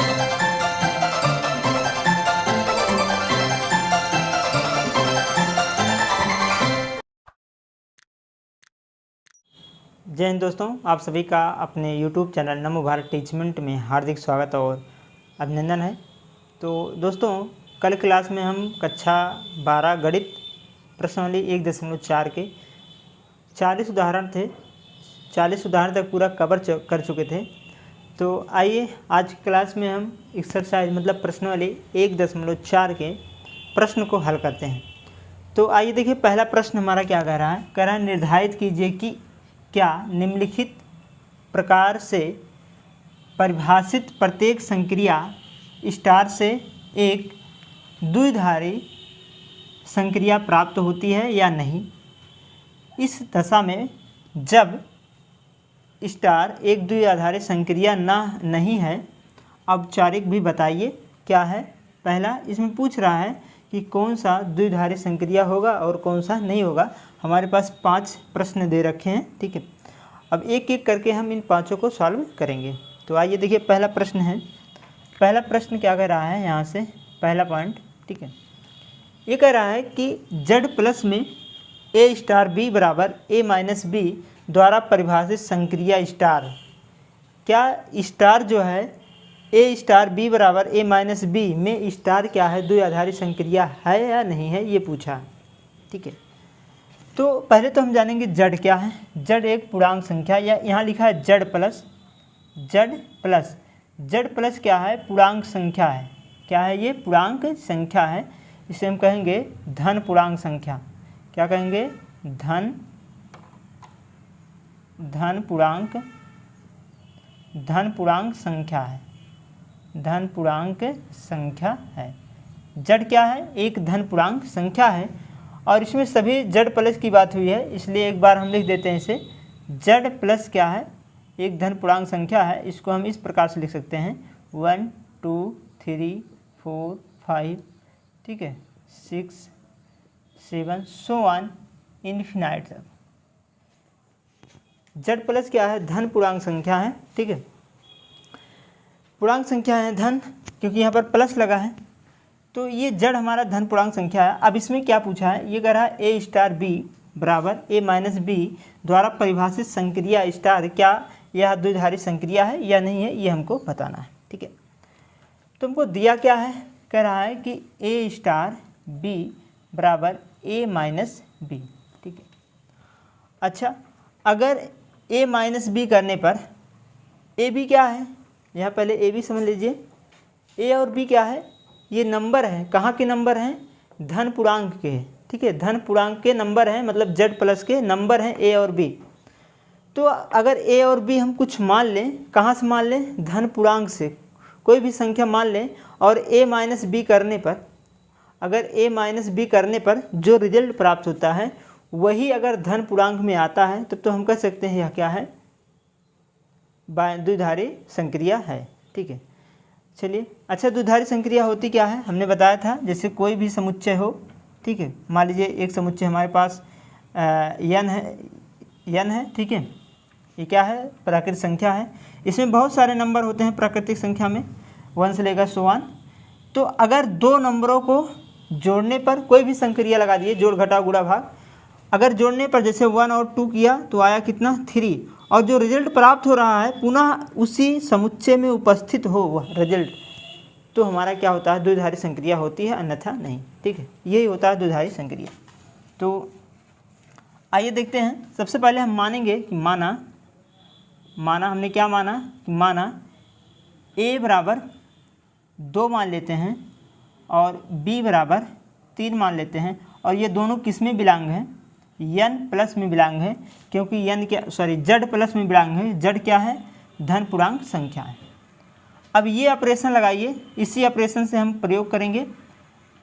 जय हिंद दोस्तों, आप सभी का अपने YouTube चैनल नमो भारत टीचमेंट में हार्दिक स्वागत और अभिनंदन है। तो दोस्तों, कल क्लास में हम कक्षा 12 गणित प्रश्नावली 1.4 के 40 उदाहरण थे। 40 उदाहरण तक पूरा कवर कर चुके थे। तो आइए आज की क्लास में हम एक्सरसाइज मतलब प्रश्नावली 1.4 के प्रश्न को हल करते हैं। तो आइए देखिए, पहला प्रश्न हमारा क्या कह रहा है, निर्धारित कीजिए कि क्या निम्नलिखित प्रकार से परिभाषित प्रत्येक संक्रिया स्टार से एक द्विधारी संक्रिया प्राप्त होती है या नहीं। इस दशा में जब स्टार एक द्विआधारी संक्रिया नहीं है। औपचारिक भी बताइए क्या है। पहला इसमें पूछ रहा है कि कौन सा द्विधारी संक्रिया होगा और कौन सा नहीं होगा। हमारे पास 5 प्रश्न दे रखे हैं, ठीक है। अब एक एक करके हम इन 5 को सॉल्व करेंगे। तो आइए देखिए, पहला प्रश्न है। पहला प्रश्न क्या कह रहा है, यहाँ से पहला पॉइंट, ठीक है। ये कह रहा है कि Z प्लस में A स्टार B बराबर A माइनस B द्वारा परिभाषित संक्रिया स्टार, क्या स्टार जो है A स्टार B बराबर A माइनस B में स्टार क्या है, द्विआधारी संक्रिया है या नहीं है, ये पूछा, ठीक है। तो पहले तो हम जानेंगे Z क्या है। Z एक पूर्णांक संख्या, या यहाँ लिखा है Z प्लस। Z प्लस क्या है, पूर्णांक संख्या है। क्या है ये, पूर्णांक संख्या है। इसे हम कहेंगे धन पूर्णांक संख्या। क्या कहेंगे, धन पूर्णांक संख्या है। धन पूर्णांक संख्या है। Z क्या है, एक धन पूर्णांक संख्या है और इसमें सभी Z प्लस की बात हुई है, इसलिए एक बार हम लिख देते हैं इसे। Z प्लस क्या है, एक धन पूर्णांक संख्या है। इसको हम इस प्रकार से लिख सकते हैं 1 2 3 4 5, ठीक है, 6 7 सो ऑन इनफिनाइट तक। Z प्लस क्या है, धन पूर्णांक संख्या है, ठीक है। पूर्णांक संख्या है धन, क्योंकि यहाँ पर प्लस लगा है, तो ये Z हमारा धन पूर्णांक संख्या है। अब इसमें क्या पूछा है, ये कह रहा है A स्टार B बराबर A माइनस B द्वारा परिभाषित संक्रिया स्टार, क्या यह द्विधारी संक्रिया है या नहीं है, ये हमको बताना है, ठीक है। तो हमको दिया क्या है, कह रहा है कि A स्टार B बराबर A माइनस B, ठीक है। अच्छा, अगर A माइनस B करने पर A B क्या है, यहाँ पहले A B समझ लीजिए। A और B क्या है, ये नंबर है। कहाँ के नंबर हैं, धन पूर्णांक के, ठीक है। धन पूर्णांक के नंबर हैं, मतलब Z प्लस के नंबर हैं A और B। तो अगर A और B हम कुछ मान लें, कहाँ से मान लें, धन पूर्णांक से कोई भी संख्या मान लें, और A माइनस B करने पर, अगर A माइनस B करने पर जो रिजल्ट प्राप्त होता है वही अगर धन पूर्णांक में आता है, तब तो हम कह सकते हैं यह क्या है, द्विधारी संक्रिया है, ठीक है। चलिए, अच्छा, द्विधारी संक्रिया होती क्या है, हमने बताया था, जैसे कोई भी समुच्चय हो, ठीक है। मान लीजिए एक समुच्चय हमारे पास n है, ठीक है। ये क्या है, प्राकृतिक संख्या है। इसमें बहुत सारे नंबर होते हैं प्राकृतिक संख्या में, 1 से लेकर 100। तो अगर दो नंबरों को जोड़ने पर कोई भी संक्रिया लगा दिए, जोड़ घटा गुणा भाग, अगर जोड़ने पर जैसे 1 और 2 किया तो आया कितना, 3, और जो रिजल्ट प्राप्त हो रहा है पुनः उसी समुच्चय में उपस्थित हो वह रिजल्ट, तो हमारा क्या होता है, द्विधारी संक्रिया होती है, अन्यथा नहीं, ठीक है। यही होता है द्विधारी संक्रिया। तो आइए देखते हैं। सबसे पहले हम मानेंगे कि माना हमने क्या माना, कि माना A बराबर 2 मान लेते हैं और B बराबर 3 मान लेते हैं, और ये दोनों किस में बिलोंग है, n प्लस में बिलोंग है, क्योंकि Z प्लस में बिलोंग है। Z क्या है, धन पूर्णांक संख्या है। अब ये ऑपरेशन लगाइए, इसी ऑपरेशन से हम प्रयोग करेंगे।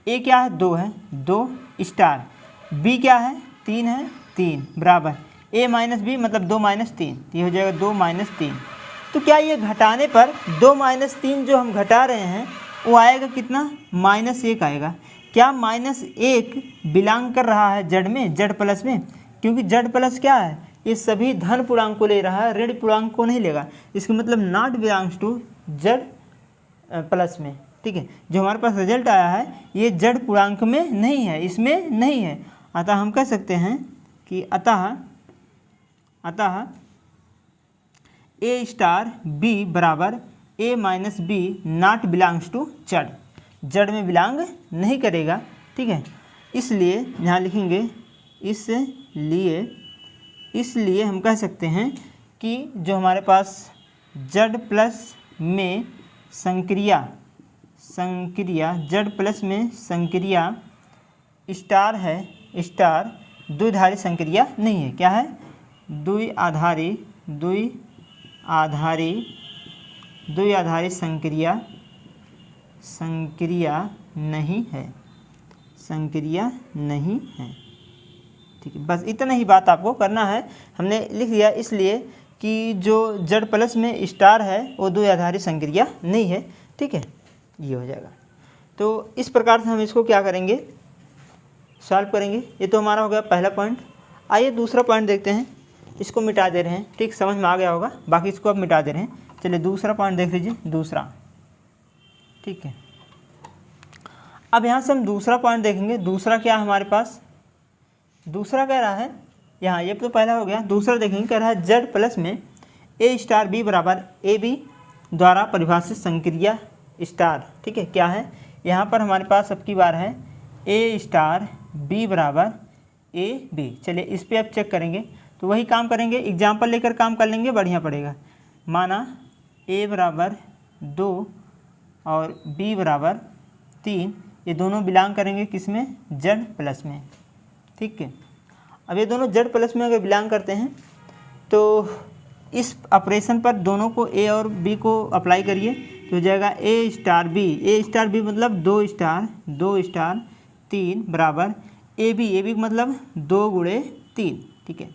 A क्या है, 2 है, 2 स्टार, B क्या है, 3 है, 3 बराबर A माइनस B मतलब 2 माइनस 3, ये हो जाएगा 2 माइनस 3। तो क्या ये घटाने पर 2 माइनस 3 जो हम घटा रहे हैं वो आएगा कितना, -1 आएगा। क्या -1 बिलोंग कर रहा है Z में, Z प्लस में, क्योंकि Z प्लस क्या है, ये सभी धन पूर्णांक को ले रहा है, ऋण पूर्णांक को नहीं लेगा। इसका मतलब not belongs to Z plus में, ठीक है। जो हमारे पास रिजल्ट आया है ये जड़ पूर्णांक में नहीं है, इसमें नहीं है। अतः हम कह सकते हैं कि अतः ए स्टार बी बराबर A minus B not belongs to जड़, जड़ में बिलोंग नहीं करेगा, ठीक है। इसलिए यहाँ लिखेंगे इसलिए हम कह सकते हैं कि जो हमारे पास जड़ प्लस में संक्रिया जड़ प्लस में संक्रिया स्टार है, स्टार द्विआधारी संक्रिया नहीं है। क्या है? द्विआधारी संक्रिया नहीं है, ठीक है। बस इतना ही बात आपको करना है। हमने लिख दिया इसलिए कि जो जड़ प्लस में स्टार है वो द्विआधारी संक्रिया नहीं है, ठीक है। ये हो जाएगा। तो इस प्रकार से हम इसको क्या करेंगे, सॉल्व करेंगे। ये तो हमारा हो गया पहला पॉइंट। आइए दूसरा पॉइंट देखते हैं। इसको मिटा दे रहे हैं, ठीक, समझ में आ गया होगा। बाकी इसको अब मिटा दे रहे हैं। चलिए दूसरा पॉइंट देख लीजिए, दूसरा, ठीक है। अब यहाँ से हम दूसरा पॉइंट देखेंगे। दूसरा क्या है हमारे पास? दूसरा कह रहा है यहाँ, ये तो पहला हो गया। दूसरा देखेंगे, कह रहा है जड़ प्लस में ए स्टार बी बराबर ए बी द्वारा परिभाषित संक्रिया स्टार, ठीक है। क्या है? यहाँ पर हमारे पास अब की बार है ए स्टार बी बराबर ए बी। चलिए इस पर अब चेक करेंगे। तो वही काम करेंगे, एग्जाम्पल लेकर काम कर लेंगे, बढ़िया पड़ेगा। माना ए बराबर 2 और बी बराबर 3, ये दोनों बिलोंग करेंगे किस में? जड़ प्लस में, ठीक है। अब ये दोनों जड़ प्लस में अगर बिलोंग करते हैं तो इस ऑपरेशन पर दोनों को ए और बी को अप्लाई करिए तो हो जाएगा ए स्टार बी मतलब 2 स्टार 3 बराबर ए बी मतलब 2 गुणे 3, ठीक है।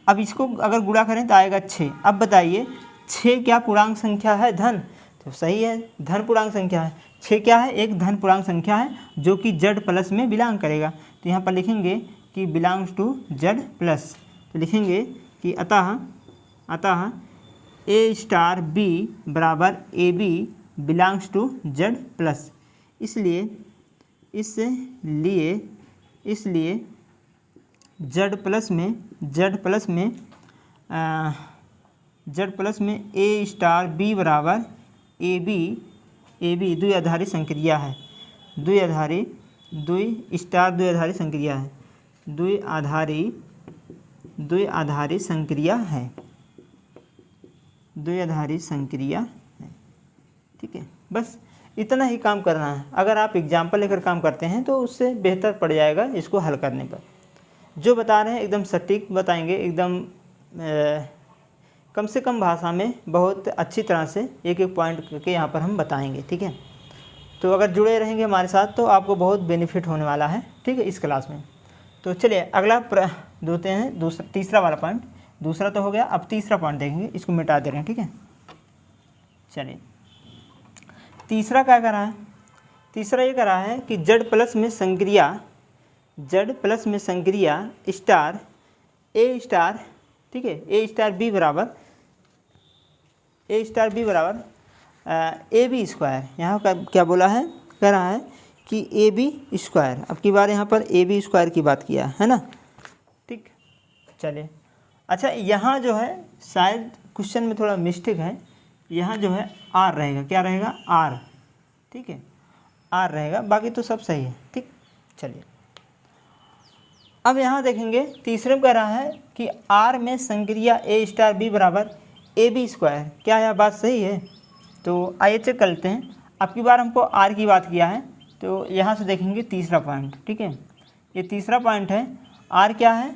अब इसको अगर गुणा करें तो आएगा 6। अब बताइए 6 क्या पूर्णांक संख्या है? धन, तो सही है, धन पूर्णांक संख्या है। 6 क्या है? एक धन पूर्णांक संख्या है जो कि जड़ प्लस में बिलोंग करेगा। तो यहाँ पर लिखेंगे कि बिलोंग्स टू जड़ प्लस। तो लिखेंगे कि अतः ए स्टार बी बराबर A B belongs to Z plus. इसलिए जड़ प्लस में ए स्टार बी बराबर ए बी द्विआधारी संक्रिया है, द्विआधारी संक्रिया है, द्विआधारी संक्रिया है, ठीक है। बस इतना ही काम करना है। अगर आप एग्जाम्पल लेकर काम करते हैं तो उससे बेहतर पड़ जाएगा इसको हल करने पर। जो बता रहे हैं एकदम सटीक बताएंगे, एकदम कम से कम भाषा में बहुत अच्छी तरह से एक एक पॉइंट करके यहाँ पर हम बताएंगे, ठीक है। तो अगर जुड़े रहेंगे हमारे साथ तो आपको बहुत बेनिफिट होने वाला है, ठीक है, इस क्लास में। तो चलिए अगला देते हैं, तीसरा वाला पॉइंट। दूसरा तो हो गया, अब तीसरा पॉइंट देखेंगे। इसको मिटा दे रहे हैं, ठीक है। चलिए तीसरा क्या कर रहा है? तीसरा ये कर रहा है कि जड़ प्लस में संक्रिया स्टार ए स्टार, ठीक है, ए स्टार बी बराबर ए बी स्क्वायर। यहाँ का क्या बोला है? कह रहा है कि ए बी स्क्वायर। अब की बार यहाँ पर ए बी स्क्वायर की बात किया है ना, ठीक। चलिए अच्छा, यहाँ जो है शायद क्वेश्चन में थोड़ा मिस्टेक है। यहाँ जो है आर रहेगा, क्या रहेगा? आर, ठीक है, आर रहेगा, बाकी तो सब सही है, ठीक। चलिए अब यहाँ देखेंगे, तीसरे में कह रहा है कि आर में संक्रिया ए स्टार बी बराबर ए बी स्क्वायर। क्या यह बात सही है? तो आइए चेक कर लेते हैं। अब की बार हमको आर की बात किया है तो यहाँ से देखेंगे तीसरा पॉइंट, ठीक है। ये तीसरा पॉइंट है। आर क्या है?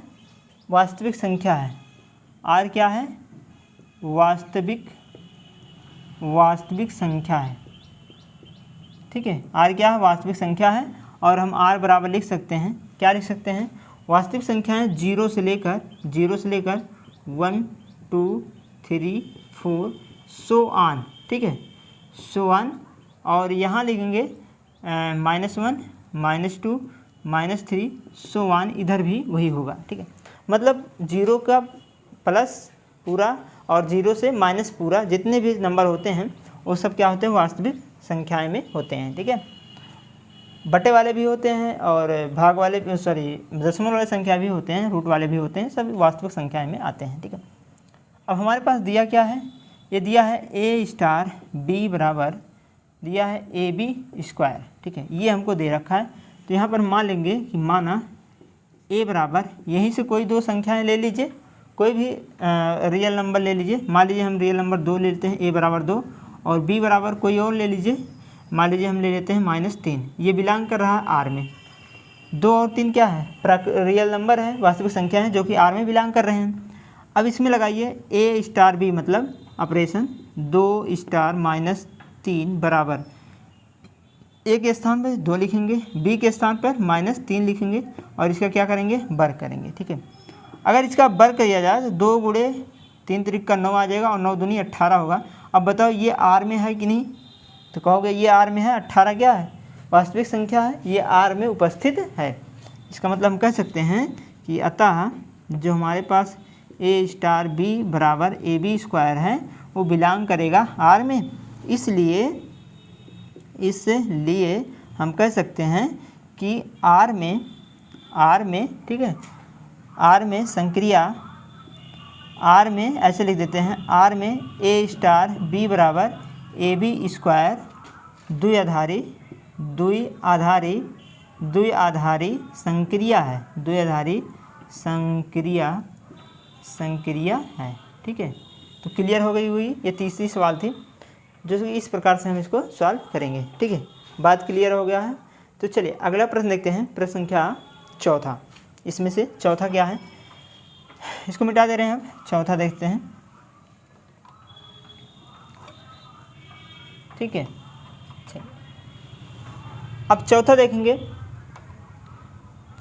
वास्तविक संख्या है। आर क्या है? वास्तविक संख्या है, ठीक है। आर क्या है? वास्तविक संख्या है। और हम आर बराबर लिख सकते हैं, क्या लिख सकते हैं? वास्तविक संख्याएं 0 से लेकर 1 2 3 4 सो ऑन, ठीक है, सो ऑन। और यहाँ लिखेंगे -1 -2 -3 सो ऑन, इधर भी वही होगा, ठीक है। मतलब 0 का प्लस पूरा और 0 से माइनस पूरा जितने भी नंबर होते हैं वो सब क्या होते हैं, वास्तविक संख्याएं में होते हैं। ठीक है, बटे वाले भी होते हैं और भाग वाले दशमलव वाले संख्या भी होते हैं, रूट वाले भी होते हैं, सब वास्तविक संख्याएं में आते हैं। ठीक है, अब हमारे पास दिया क्या है, ये दिया है ए स्टार बी बराबर दिया है ए बी स्क्वायर। ठीक है, ये हमको दे रखा है। तो यहाँ पर मान लेंगे कि माना ए बराबर, यहीं से कोई दो संख्याएं ले लीजिए, कोई भी रियल नंबर ले लीजिए। मान लीजिए हम रियल नंबर 2 ले लेते हैं, ए बराबर 2, और बी बराबर कोई और ले लीजिए, मान लीजिए हम ले लेते हैं -3। ये बिलोंग कर रहा है आर में। 2 और 3 क्या है, रियल नंबर है, वास्तविक संख्या है, जो कि आर में बिलोंग कर रहे हैं। अब इसमें लगाइए ए स्टार बी, मतलब ऑपरेशन 2 स्टार -3 बराबर ए के स्थान पर 2 लिखेंगे, बी के स्थान पर -3 लिखेंगे, और इसका क्या करेंगे, वर्ग करेंगे। ठीक है, अगर इसका वर्ग किया जाए तो 2 गुणे 3 त्रिक का 9 आ जाएगा, और 9 दूनी 18 होगा। अब बताओ ये आर में है कि नहीं, तो कहोगे ये आर में है, 18 क्या है, वास्तविक संख्या है, ये आर में उपस्थित है। इसका मतलब हम कह सकते हैं कि अतः जो हमारे पास ए स्टार बी बराबर ए बी स्क्वायर है वो बिलोंग करेगा आर में। इसलिए हम कह सकते हैं कि आर में ठीक है, आर में संक्रिया, आर में ऐसे लिख देते हैं, आर में ए स्टार बी बराबर ए बी स्क्वायर द्विआधारी संक्रिया है, द्विआधारी संक्रिया है। ठीक है, तो क्लियर हो गई हुई। ये तीसरी सवाल थी, जो कि इस प्रकार से हम इसको सॉल्व करेंगे। ठीक है, बात क्लियर हो गया है। तो चलिए अगला प्रश्न देखते हैं, प्रश्न संख्या चौथा। इसमें से चौथा क्या है, इसको मिटा दे रहे हैं। अब चौथा देखते हैं। ठीक है, अब चौथा देखेंगे।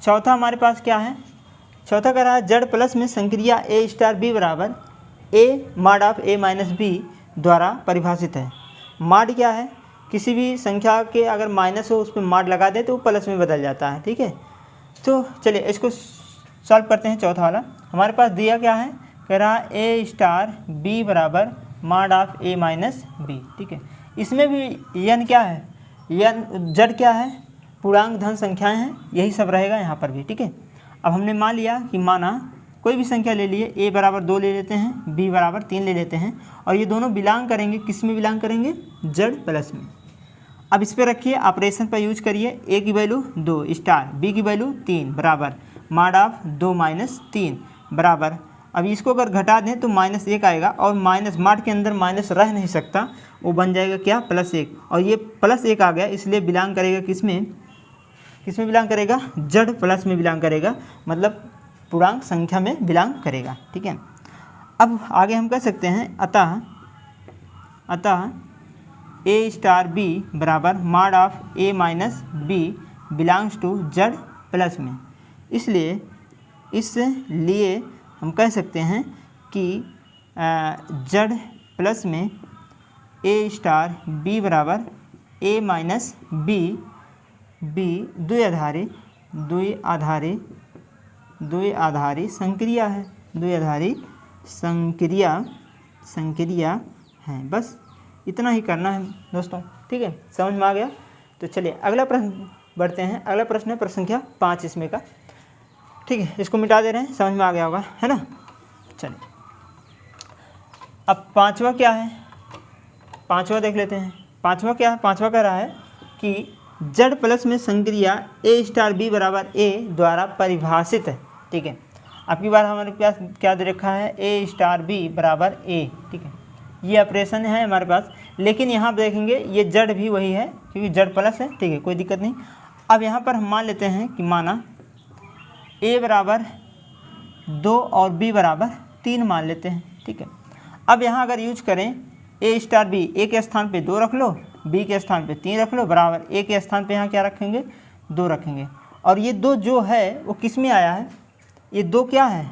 चौथा हमारे पास क्या है, चौथा कह रहा है जड़ प्लस में संक्रिया ए स्टार बी बराबर A mod of A minus B द्वारा परिभाषित है। मॉड क्या है, किसी भी संख्या के अगर माइनस हो उस पर मॉड लगा दें तो वो प्लस में बदल जाता है। ठीक है, तो चलिए इसको सॉल्व करते हैं। चौथा वाला हमारे पास दिया क्या है, कह रहा है ए स्टार बी बराबर mod of A minus b. ठीक है, इसमें भी यन क्या है, यन जड़ क्या है, पूर्णांक धन संख्याएं हैं, यही सब रहेगा यहाँ पर भी। ठीक है, अब हमने मान लिया कि माना कोई भी संख्या ले लिए, ए बराबर 2 ले लेते हैं, बी बराबर 3 ले लेते हैं, और ये दोनों बिलोंग करेंगे, किस में बिलोंग करेंगे, जड़ प्लस में। अब इस पर रखिए, ऑपरेशन पर यूज करिए। ए की वैल्यू 2 स्टार, बी की वैल्यू 3 बराबर मॉड ऑफ 2 माइनस 3 बराबर। अब इसको अगर घटा दें तो -1 आएगा, और माइनस मॉड के अंदर माइनस रह नहीं सकता, वो बन जाएगा क्या, +1, और ये +1 आ गया, इसलिए बिलोंग करेगा किस में बिलोंग करेगा, जड़ प्लस में बिलोंग करेगा, मतलब पूर्णांक संख्या में बिलोंग करेगा। ठीक है, अब आगे हम कह सकते हैं अतः ए स्टार बी बराबर mod of A minus b belongs to Z plus में। इसलिए हम कह सकते हैं कि जड़ प्लस में ए स्टार बी बराबर ए माइनस बी द्विआधारी संक्रिया है, द्विआधारी संक्रिया है। बस इतना ही करना है दोस्तों। ठीक है, समझ में आ गया। तो चलिए अगला प्रश्न बढ़ते हैं। अगला प्रश्न है प्रश्न संख्या 5 इसमें का। ठीक है, इसको मिटा दे रहे हैं, समझ में आ गया होगा, है ना। चलिए अब पांचवा क्या है, पांचवा देख लेते हैं। पांचवा क्या है, पांचवा कह रहा है कि जड़ प्लस में संक्रिया ए स्टार बी बराबर ए द्वारा परिभाषित है। ठीक है, अब की बार हमारे पास क्या दे रखा है, ए स्टार बी बराबर ए। ठीक है, ये ऑपरेशन है हमारे पास, लेकिन यहाँ देखेंगे ये जड़ भी वही है क्योंकि जड़ प्लस है। ठीक है, कोई दिक्कत नहीं। अब यहाँ पर हम मान लेते हैं कि माना ए बराबर 2 और बी बराबर 3 मान लेते हैं। ठीक है, अब यहाँ अगर यूज करें ए स्टार बी, ए के स्थान पे 2 रख लो, बी के स्थान पे 3 रख लो, बराबर ए के स्थान पे यहाँ क्या रखेंगे, 2 रखेंगे। और ये 2 जो है वो किस में आया है, ये 2 क्या है,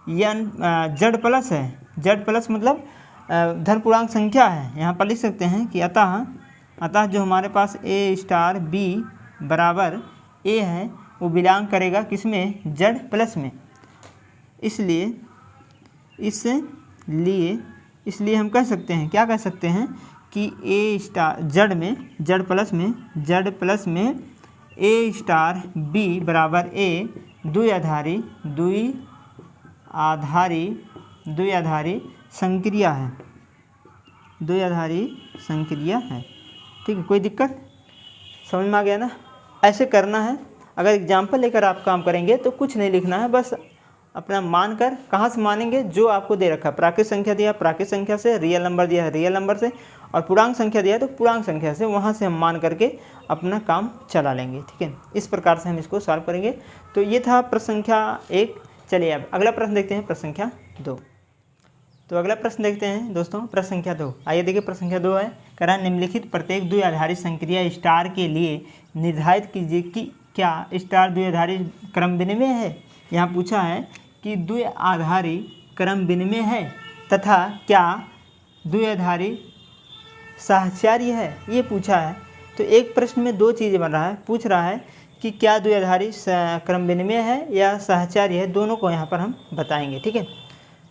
यन जड़ प्लस है। जड़ प्लस मतलब धन पूर्णांक संख्या है। यहाँ पर लिख सकते हैं कि अतः जो हमारे पास ए स्टार बी बराबर ए है वो बिलोंग करेगा किस में, जड़ प्लस में। इसलिए हम कह सकते हैं, क्या कह सकते हैं कि ए स्टार जेड प्लस में ए स्टार बी बराबर ए द्विआधारी संक्रिया है, ठीक है। कोई दिक्कत समझ में आ गया ना? ऐसे करना है। अगर एग्जाम्पल लेकर आप काम करेंगे तो कुछ नहीं लिखना है, बस अपना मान कर, कहाँ से मानेंगे, जो आपको दे रखा है। प्राकृत संख्या दिया, प्राकृत संख्या से, रियल नंबर दिया है, रियल नंबर से, और पूर्णांक संख्या दिया है तो पूर्णांक संख्या से, वहाँ से हम मान करके अपना काम चला लेंगे, ठीक है। इस प्रकार से हम इसको सॉल्व करेंगे। तो ये था प्रश्न संख्या 1। चलिए अब अगला प्रश्न देखते हैं, प्रश्न संख्या 2। तो अगला प्रश्न देखते हैं दोस्तों, प्रश्न संख्या 2। आइए देखिए, प्रश्न संख्या 2 है, कह निम्नलिखित प्रत्येक द्विआधारी संक्रिया स्टार के लिए निर्धारित कीजिए कि क्या स्टार द्विआधारी क्रम विनिमय है। यहाँ पूछा है कि द्विआधारी क्रम विनिमय है तथा क्या द्विआधारी साहचर्य है, ये पूछा है। तो एक प्रश्न में दो चीज़ें बन रहा है, पूछ रहा है कि क्या द्विआधारी क्रम विनिमय है या साहचर्य है, दोनों को यहाँ पर हम बताएंगे, ठीक है।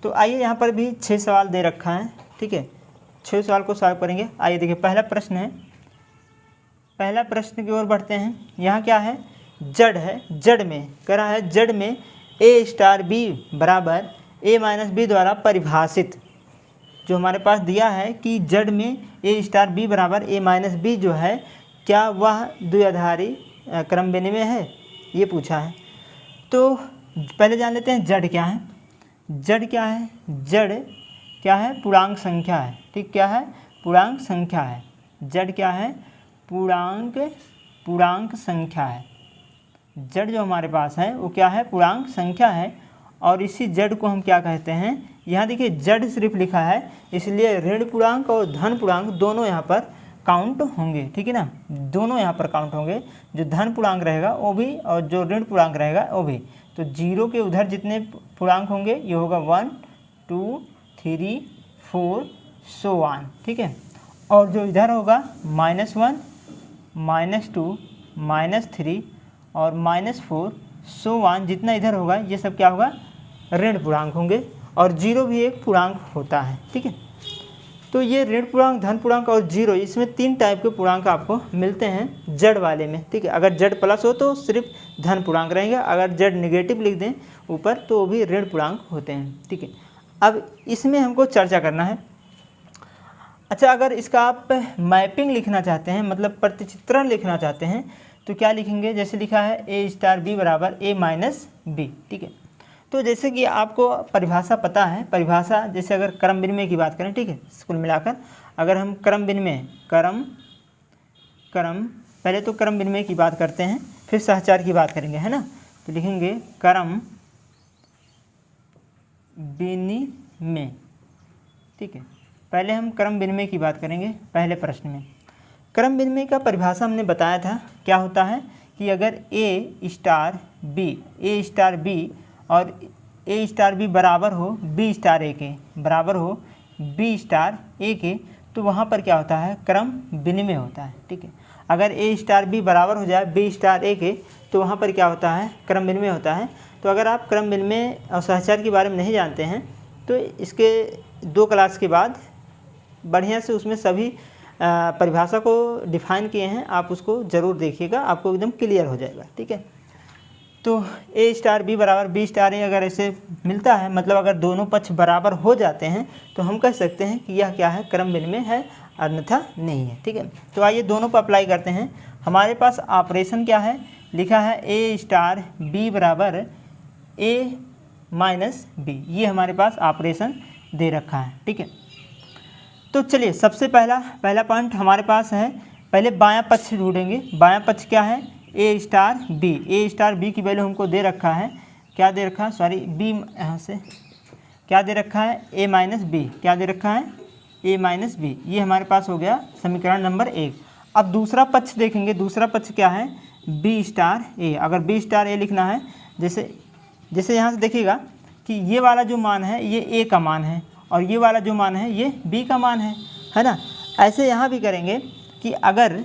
तो आइए, यहाँ पर भी 6 सवाल दे रखा है, ठीक है। 6 सवाल को सॉल्व करेंगे। आइए देखिए, पहला प्रश्न है, पहला प्रश्न की ओर बढ़ते हैं। यहाँ क्या है, जड़ है, जड़ में कह रहा है, जड़ में ए स्टार बी बराबर ए माइनस बी द्वारा परिभाषित, जो हमारे पास दिया है कि जड़ में ए स्टार बी बराबर ए माइनस बी जो है, क्या वह द्विआधारी क्रम विनिमय है, ये पूछा है। तो पहले जान लेते हैं जड़ क्या है। जड़ क्या है, जड़ क्या है, पूर्णांक संख्या है, ठीक। क्या है, पूर्णांक संख्या है। जड़ क्या है, पूर्णांक संख्या है। जड़ जो हमारे पास है वो क्या है, पूर्णांक संख्या है। और इसी जड़ को हम क्या कहते हैं, यहाँ देखिए जड़ सिर्फ लिखा है, इसलिए ऋण पूर्णांक और धन पूर्णांक दोनों यहाँ पर काउंट होंगे, ठीक है ना। दोनों यहाँ पर काउंट होंगे, जो धन पूर्णांक रहेगा वो भी और जो ऋण पूर्णांक रहेगा वो भी। तो जीरो के उधर जितने पूर्णांक होंगे ये होगा 1 2 3 4 सो ऑन, ठीक है। और जो इधर होगा -1 -2 -3 और -4 सो ऑन, जितना इधर होगा ये सब क्या होगा, ऋण पूर्णांक होंगे। और जीरो भी एक पूर्णांक होता है, ठीक है। तो ये ऋण पूर्णांक, धन पूर्णांक और जीरो, इसमें 3 टाइप के पूर्णांक आपको मिलते हैं जड़ वाले में, ठीक है। अगर जड़ प्लस हो तो सिर्फ धन पूर्णांक रहेंगे, अगर जड़ नेगेटिव लिख दें ऊपर तो वो भी ऋण पूर्णांक होते हैं, ठीक है। अब इसमें हमको चर्चा करना है। अच्छा, अगर इसका आप मैपिंग लिखना चाहते हैं, मतलब प्रतिचित्रण लिखना चाहते हैं, तो क्या लिखेंगे, जैसे लिखा है ए स्टार बी बराबर ए माइनस बी, ठीक है। तो जैसे कि आपको परिभाषा पता है, परिभाषा जैसे अगर क्रम विनिमय की बात करें, ठीक है, कुल मिलाकर अगर हम क्रम विनिमय, पहले तो क्रम विनिमय की बात करते हैं, फिर सहचार की बात करेंगे, है ना। तो लिखेंगे क्रम विनिमय, ठीक है। पहले हम क्रम विनिमय की बात करेंगे। पहले प्रश्न में क्रम विनिमय का परिभाषा हमने बताया था, क्या होता है कि अगर ए स्टार बी और ए स्टार बी बराबर हो बी स्टार ए के, बराबर हो बी स्टार ए के, तो वहाँ पर क्या होता है, क्रम विनिमय होता है, ठीक है। अगर ए स्टार बी बराबर हो जाए बी स्टार ए के, तो वहाँ पर क्या होता है, क्रम विनिमय होता है। तो अगर आप क्रम विनिमय और सहचार के बारे में नहीं जानते हैं तो इसके 2 क्लास के बाद बढ़िया से उसमें सभी परिभाषा को डिफाइन किए हैं, आप उसको ज़रूर देखिएगा, आपको एकदम क्लियर हो जाएगा, ठीक है। तो ए स्टार बी बराबर बी स्टार ए अगर ऐसे मिलता है, मतलब अगर दोनों पक्ष बराबर हो जाते हैं, तो हम कह सकते हैं कि यह क्या है, क्रम विनिमय है, अन्यथा नहीं है, ठीक है। तो आइए दोनों पर अप्लाई करते हैं। हमारे पास ऑपरेशन क्या है, लिखा है ए स्टार बी बराबर ए माइनस बी, ये हमारे पास ऑपरेशन दे रखा है, ठीक है। तो चलिए सबसे पहला पॉइंट हमारे पास है, पहले बायां पक्ष ढूंढेंगे। बायां पक्ष क्या है, ए स्टार बी की वैल्यू हमको दे रखा है, क्या दे रखा है, सॉरी बी यहाँ से क्या दे रखा है, ए माइनस बी, क्या दे रखा है, ए माइनस बी। ये हमारे पास हो गया समीकरण नंबर 1। अब दूसरा पक्ष देखेंगे, दूसरा पक्ष क्या है, बी स्टार ए। अगर बी स्टार ए लिखना है, जैसे यहाँ से देखिएगा कि ये वाला जो मान है ये ए का मान है और ये वाला जो मान है ये बी का मान है ना। ऐसे यहाँ भी करेंगे कि अगर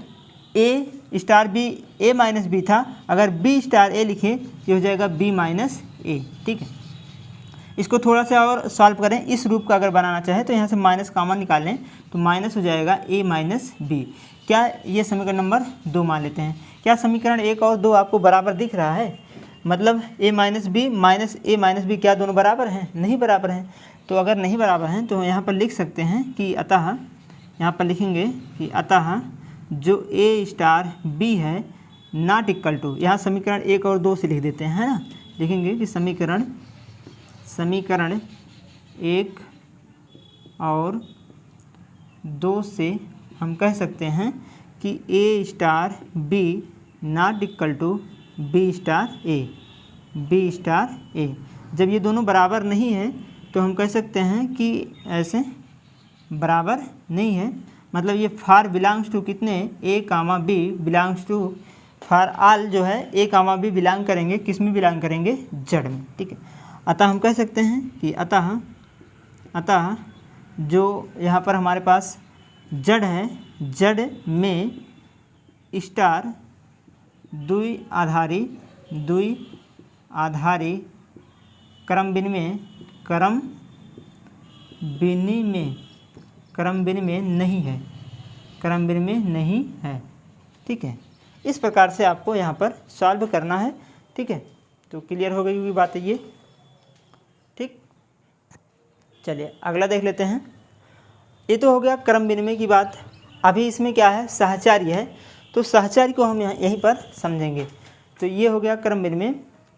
ए स्टार बी ए माइनस बी था, अगर बी स्टार ए लिखे ये हो जाएगा बी माइनस ए, ठीक है। इसको थोड़ा सा और सॉल्व करें, इस रूप का अगर बनाना चाहे तो यहाँ से माइनस कॉमन निकालें तो माइनस हो जाएगा a माइनस बी। क्या ये समीकरण नंबर 2 मान लेते हैं। क्या समीकरण 1 और 2 आपको बराबर दिख रहा है? मतलब a minus b minus a minus b क्या दोनों बराबर हैं? नहीं बराबर हैं। तो अगर नहीं बराबर हैं तो यहाँ पर लिख सकते हैं कि अतः, यहाँ पर लिखेंगे कि अतः जो a स्टार b है नॉट इक्वल टू, यहाँ समीकरण 1 और 2 से लिख देते हैं, है ना। लिखेंगे कि समीकरण 1 और 2 से हम कह सकते हैं कि a star b not equal to b star a। जब ये दोनों बराबर नहीं है तो हम कह सकते हैं कि ऐसे बराबर नहीं है, मतलब ये फार बिलोंग्स टू कितने a comma b belongs to for all जो है a कामा b बिलोंग करेंगे, किस में बिलोंग करेंगे? जड़ में, ठीक है। अतः हम कह सकते हैं कि अतः जो यहाँ पर हमारे पास जड़ है, जड़ में स्टार द्विआधारी क्रम विनिमय नहीं है, ठीक है। इस प्रकार से आपको यहाँ पर सॉल्व करना है, ठीक है। तो क्लियर हो गई होगी बात ये, ठीक। चलिए अगला देख लेते हैं। ये तो हो गया क्रम विनिमय की बात। अभी इसमें क्या है? सहचार्य है, तो सहचार्य को हम यहीं पर समझेंगे। तो ये हो गया क्रम विनिमय।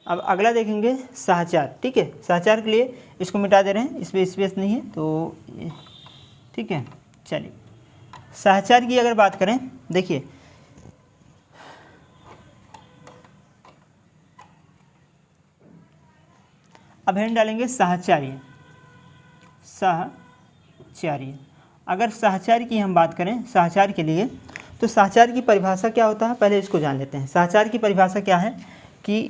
अब अगला देखेंगे सहचार, ठीक है। सहचार के लिए इसको मिटा दे रहे हैं, इसमें स्पेस नहीं है तो ठीक है। चलिए सहचार की अगर बात करें, देखिए अब हम डालेंगे सहचार्य। अगर सहचार्य की हम बात करें, सहचार्य के लिए, तो सहचार्य की परिभाषा क्या होता है पहले इसको जान लेते हैं। सहचार्य की परिभाषा क्या है कि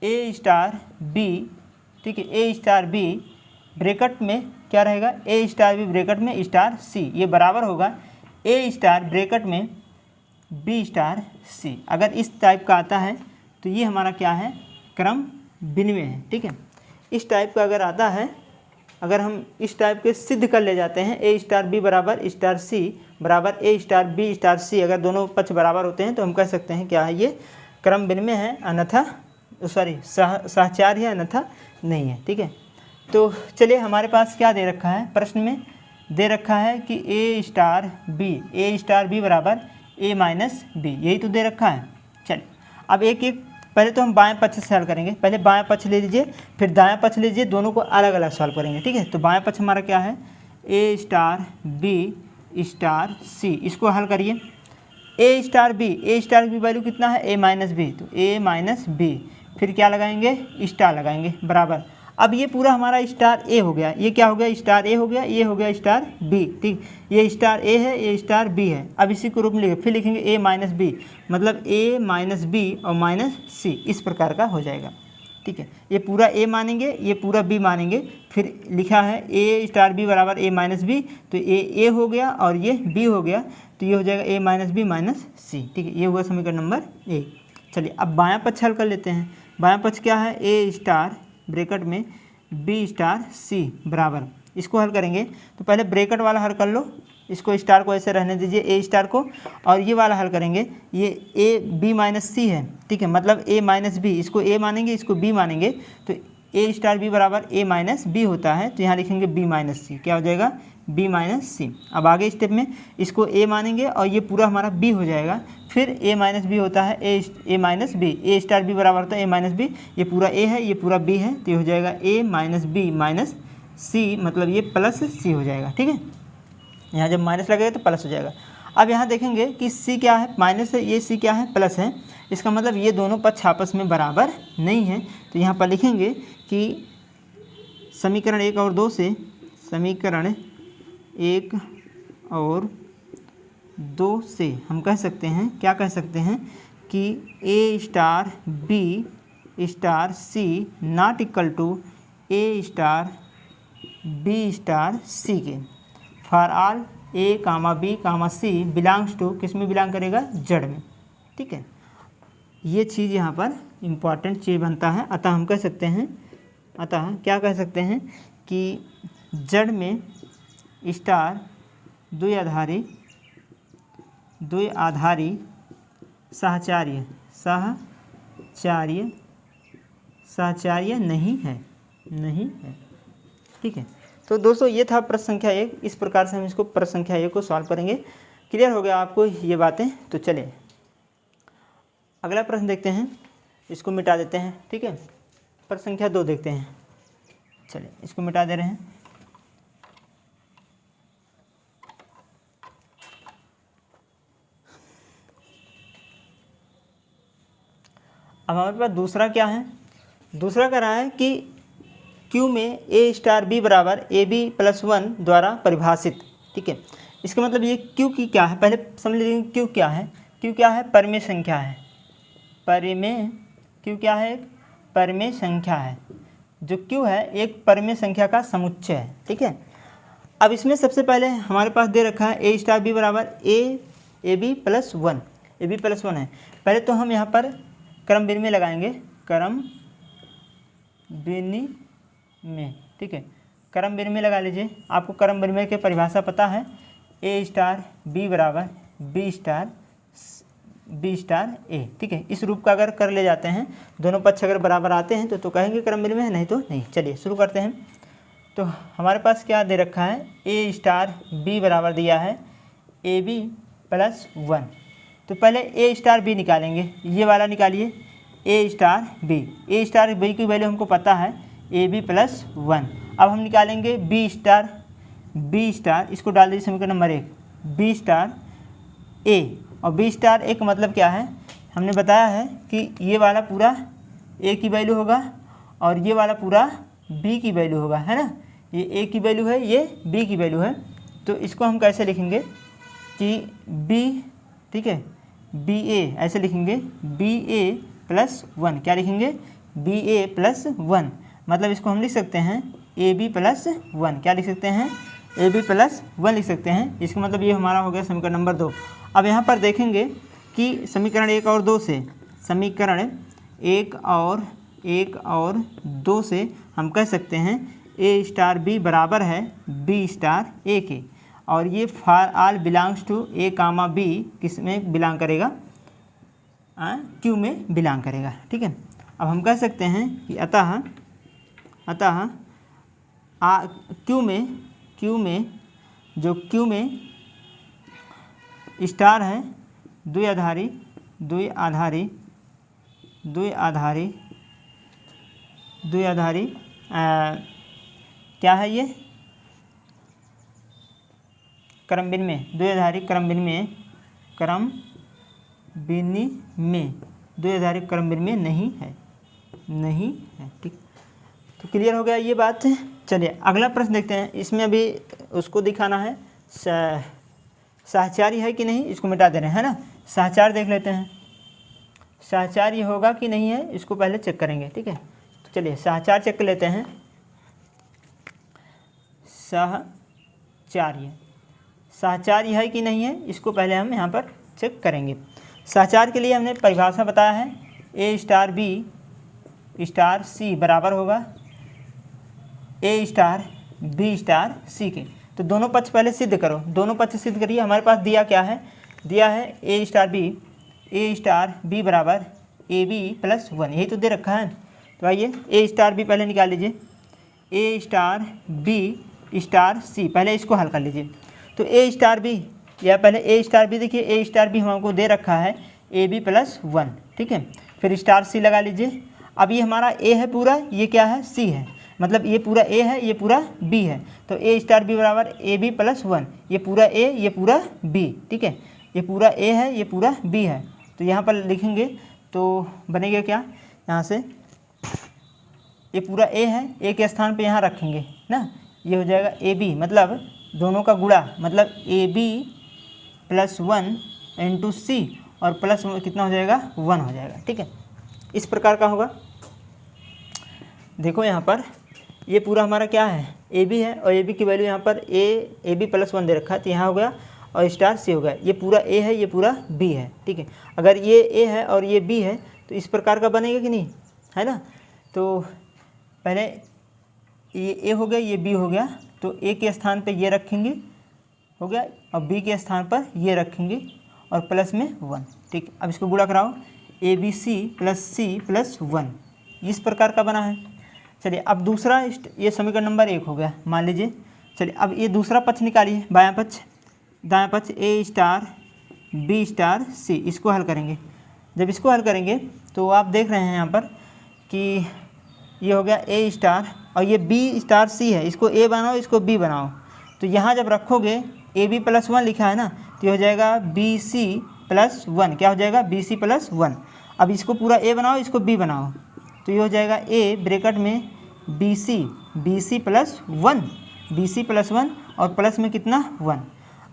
a स्टार b, ठीक है, a स्टार b ब्रैकेट में क्या रहेगा? a स्टार b ब्रैकेट में स्टार c, ये बराबर होगा a स्टार ब्रैकेट में b स्टार c। अगर इस टाइप का आता है तो ये हमारा क्या है? क्रम विनिमय है, ठीक है। इस टाइप का अगर आता है, अगर हम इस टाइप के सिद्ध कर ले जाते हैं a स्टार b बराबर स्टार c बराबर a star b star c, अगर दोनों पक्ष बराबर होते हैं तो हम कह सकते हैं क्या है? ये क्रम विनिमय है, अन्यथा सहचार्य है, अन्यथा नहीं है, ठीक है। तो चलिए हमारे पास क्या दे रखा है? प्रश्न में दे रखा है कि a स्टार b बराबर a माइनस बी, यही तो दे रखा है। चलिए अब एक एक पहले तो हम बाएं पक्ष से हल करेंगे। पहले बाएं पक्ष ले लीजिए, फिर दाएं पक्ष लीजिए, दोनों को अलग अलग सॉल्व करेंगे, ठीक है। तो बाएं पक्ष हमारा क्या है? a star b star c, इसको हल करिए। a स्टार b वैल्यू कितना है? a माइनस बी, तो a माइनस बी, फिर क्या लगाएंगे? स्टार लगाएंगे, बराबर। अब ये पूरा हमारा स्टार ए हो गया, ये क्या हो गया? स्टार ए हो गया, ये हो गया स्टार बी, ठीक। ये स्टार ए है, ये स्टार बी है। अब इसी को रूप में लिखे, फिर लिखेंगे ए माइनस बी, मतलब ए माइनस बी और माइनस सी, इस प्रकार का हो जाएगा, ठीक है। ये पूरा ए मानेंगे, ये पूरा बी मानेंगे, फिर लिखा है ए स्टार बी बराबर ए माइनस बी, तो ए हो गया और ये बी हो गया, तो ये हो जाएगा ए माइनस बी माइनस सी, ठीक है। ये हुआ समीकरण नंबर ए। चलिए अब बायां पक्ष हल कर लेते हैं। बायां पक्ष क्या है? ए स्टार ब्रैकेट में बी स्टार सी बराबर, इसको हल करेंगे तो पहले ब्रैकेट वाला हल कर लो, इसको स्टार को ऐसे रहने दीजिए ए स्टार को, और ये वाला हल करेंगे, ये ए बी माइनस सी है, ठीक है, मतलब ए माइनस बी, इसको ए मानेंगे, इसको बी मानेंगे, तो ए स्टार बी बराबर ए माइनस बी होता है, तो यहाँ लिखेंगे बी माइनस सी, क्या हो जाएगा? बी माइनस सी। अब आगे स्टेप में इसको ए मानेंगे और ये पूरा हमारा बी हो जाएगा, फिर ए माइनस बी होता है ए माइनस बी, ए स्टार बी बराबर होता है ए माइनस बी, ये पूरा ए है, ये पूरा बी है, तो ये हो जाएगा ए माइनस बी माइनस सी, मतलब ये प्लस सी हो जाएगा, ठीक है। यहाँ जब माइनस लगेगा तो प्लस हो जाएगा। अब यहाँ देखेंगे कि सी क्या है? माइनस है, ये सी क्या है? प्लस है, इसका मतलब ये दोनों पक्ष आपस में बराबर नहीं है, तो यहाँ पर लिखेंगे कि समीकरण 1 और 2 से, समीकरण 1 और 2 से हम कह सकते हैं, क्या कह सकते हैं कि ए star B star C not equal to A star B star सी के, for all A comma B comma C belongs to, किस में बिलोंग करेगा? जड़ में, ठीक है। ये चीज़ यहाँ पर इम्पॉर्टेंट चीज़ बनता है, अतः हम कह सकते हैं अतः क्या कह सकते हैं कि जड़ में स्टार द्विआधारी साहचर्य नहीं है। ठीक है। तो दोस्तों ये था प्रश्न संख्या 1। इस प्रकार से हम इसको प्रश्न संख्या 1 को सॉल्व करेंगे। क्लियर हो गया आपको ये बातें? तो चलिए अगला प्रश्न देखते हैं, इसको मिटा देते हैं। ठीक है, प्रश्न संख्या 2 देखते हैं। चलिए इसको मिटा दे रहे हैं। अब हमारे पास दूसरा क्या है, दूसरा कह रहा है कि Q में A स्टार B बराबर AB+1 द्वारा परिभाषित। ठीक है, इसका मतलब ये Q की क्या है, पहले समझ लीजिए Q क्या है। Q क्या है? परिमेय संख्या है। Q क्या है? परिमेय संख्या है। जो Q है एक परिमेय संख्या का समुच्चय है। ठीक है, अब इसमें सबसे पहले हमारे पास दे रखा है A स्टार B बराबर AB+1 है। पहले तो हम यहाँ पर क्रम विनिमय लगाएंगे, क्रम विनिमय। ठीक है, क्रम विनिमय लगा लीजिए। आपको क्रम विनिमय की परिभाषा पता है, A स्टार B बराबर B स्टार A। ठीक है, इस रूप का अगर कर ले जाते हैं, दोनों पक्ष अगर बराबर आते हैं तो कहेंगे क्रम विनिमय है, नहीं तो नहीं। चलिए शुरू करते हैं। तो हमारे पास क्या दे रखा है, A स्टार B बराबर दिया है AB+1। तो पहले A स्टार B निकालेंगे, ये वाला निकालिए, A स्टार B की वैल्यू हमको पता है AB+1। अब हम निकालेंगे B स्टार, इसको डाल दीजिए समीकरण नंबर 1, B स्टार A। और B स्टार A का मतलब क्या है, हमने बताया है कि ये वाला पूरा A की वैल्यू होगा और ये वाला पूरा B की वैल्यू होगा, है ना। ये A की वैल्यू है, ये B की वैल्यू है। तो इसको हम कैसे लिखेंगे कि B, ठीक है, BA ऐसे लिखेंगे, BA+1। क्या लिखेंगे? BA+1। मतलब इसको हम लिख सकते हैं AB+1। क्या लिख सकते हैं? AB+1 लिख सकते हैं। इसका मतलब ये हमारा हो गया समीकरण नंबर 2। अब यहाँ पर देखेंगे कि समीकरण 1 और 2 से, समीकरण 1 और 2 से हम कह सकते हैं A स्टार B बराबर है B स्टार A के। और ये for all belongs to A comma B किस में बिलोंग करेगा? Q में बिलोंग करेगा। ठीक है, अब हम कह सकते हैं कि अतः Q में स्टार है द्विआधारी क्या है ये? क्रम विनिमय, द्विआधारी क्रम विनिमय नहीं है। ठीक, तो क्लियर हो गया ये बात। चलिए अगला प्रश्न देखते हैं। इसमें अभी उसको दिखाना है साहचर्य है कि नहीं, इसको मिटा दे रहे हैं, है ना। साहचर्य देख लेते हैं, साहचर्य होगा कि नहीं है, इसको पहले चेक करेंगे। ठीक है, तो चलिए साहचर्य चेक कर लेते हैं। साहचर्य है कि नहीं है, इसको पहले हम यहाँ पर चेक करेंगे। साहचर्य के लिए हमने परिभाषा बताया है, A star B star C बराबर होगा A star B star C के। तो दोनों पक्ष पहले सिद्ध करो, दोनों पक्ष सिद्ध करिए। हमारे पास दिया क्या है, दिया है A स्टार B बराबर AB+1, यही तो दे रखा है। तो आइए A स्टार B पहले निकाल लीजिए, A star B star C, पहले इसको हल कर लीजिए। तो A स्टार B, या पहले A स्टार B देखिए, A स्टार B हमको दे रखा है AB+1। ठीक है, फिर स्टार C लगा लीजिए। अब ये हमारा A है पूरा, ये क्या है? C है, मतलब ये पूरा A है, ये पूरा B है। तो A स्टार B बराबर AB+1, ये पूरा A, ये पूरा B। ठीक है, ये पूरा A है, ये पूरा B है। तो यहाँ पर लिखेंगे तो बनेगा क्या, यहाँ से ये पूरा A है, A के स्थान पे यहाँ रखेंगे ना, ये हो जाएगा AB, मतलब दोनों का गुणा, मतलब AB+1 इंटू C और प्लस कितना हो जाएगा? 1 हो जाएगा। ठीक है, इस प्रकार का होगा। देखो यहाँ पर ये पूरा हमारा क्या है? AB है, और AB की वैल्यू यहाँ पर AB+1 दे रखा है, तो यहाँ हो गया, और स्टार C हो गया। ये पूरा A है, ये पूरा B है। ठीक है, अगर ये A है और ये B है तो इस प्रकार का बनेगा कि नहीं, है ना। तो पहले ये ए हो गया, ये बी हो गया, तो ए के स्थान पे ये रखेंगे, हो गया, और बी के स्थान पर ये रखेंगे और प्लस में 1। ठीक, अब इसको गुणा कराओ, ए बी सी प्लस 1, इस प्रकार का बना है। चलिए अब दूसरा, ये समीकरण नंबर 1 हो गया मान लीजिए। चलिए अब ये दूसरा पक्ष निकालिए, बायां पक्ष, दायां पक्ष, ए स्टार बी स्टार सी, इसको हल करेंगे। जब इसको हल करेंगे तो आप देख रहे हैं यहाँ पर कि ये हो गया ए स्टार और ये बी स्टार सी है, इसको ए बनाओ, इसको बी बनाओ। तो यहाँ जब रखोगे ए बी प्लस 1 लिखा है ना, तो ये हो जाएगा बी सी प्लस 1, क्या हो जाएगा बी सी प्लस 1। अब इसको पूरा ए बनाओ, इसको बी बनाओ, तो ये हो जाएगा ए ब्रैकेट में b c plus 1, b c plus 1 और प्लस में कितना 1।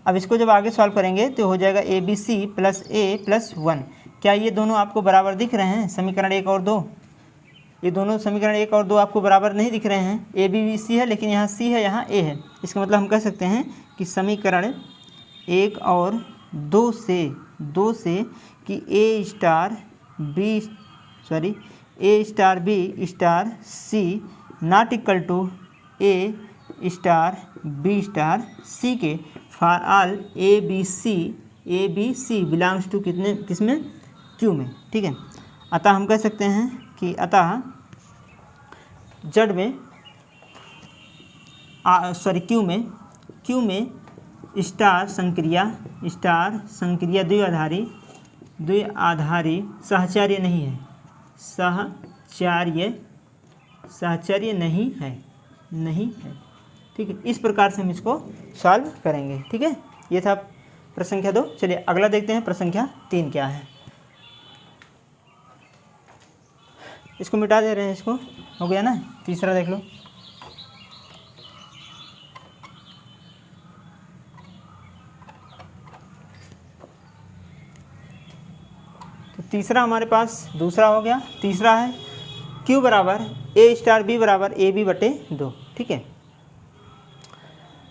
अब इसको जब आगे सॉल्व करेंगे तो हो जाएगा a B c plus a plus 1। क्या ये दोनों आपको बराबर दिख रहे हैं, समीकरण 1 और 2? ये दोनों समीकरण 1 और 2 आपको बराबर नहीं दिख रहे हैं। ए बी सी है, लेकिन यहाँ सी है, यहाँ ए है। इसका मतलब हम कह सकते हैं कि समीकरण 1 और 2 से कि ए star B star C not equal to A star B star सी के for all A B C belongs to किसमें, क्यू में। ठीक है, अतः हम कह सकते हैं कि अतः जेड में क्यू में स्टार संक्रिया द्विआधारी सहचार्य नहीं है, सहचार्य नहीं है। ठीक है, इस प्रकार से हम इसको सॉल्व करेंगे। ठीक है, ये था प्रश्न संख्या 2। चलिए अगला देखते हैं, प्रश्न संख्या 3 क्या है। इसको मिटा दे रहे हैं, इसको हो गया ना। तीसरा देख लो, तो तीसरा हमारे पास दूसरा हो गया। तीसरा है Q बराबर ए स्टार बी बराबर ए बी बटे 2। ठीक है,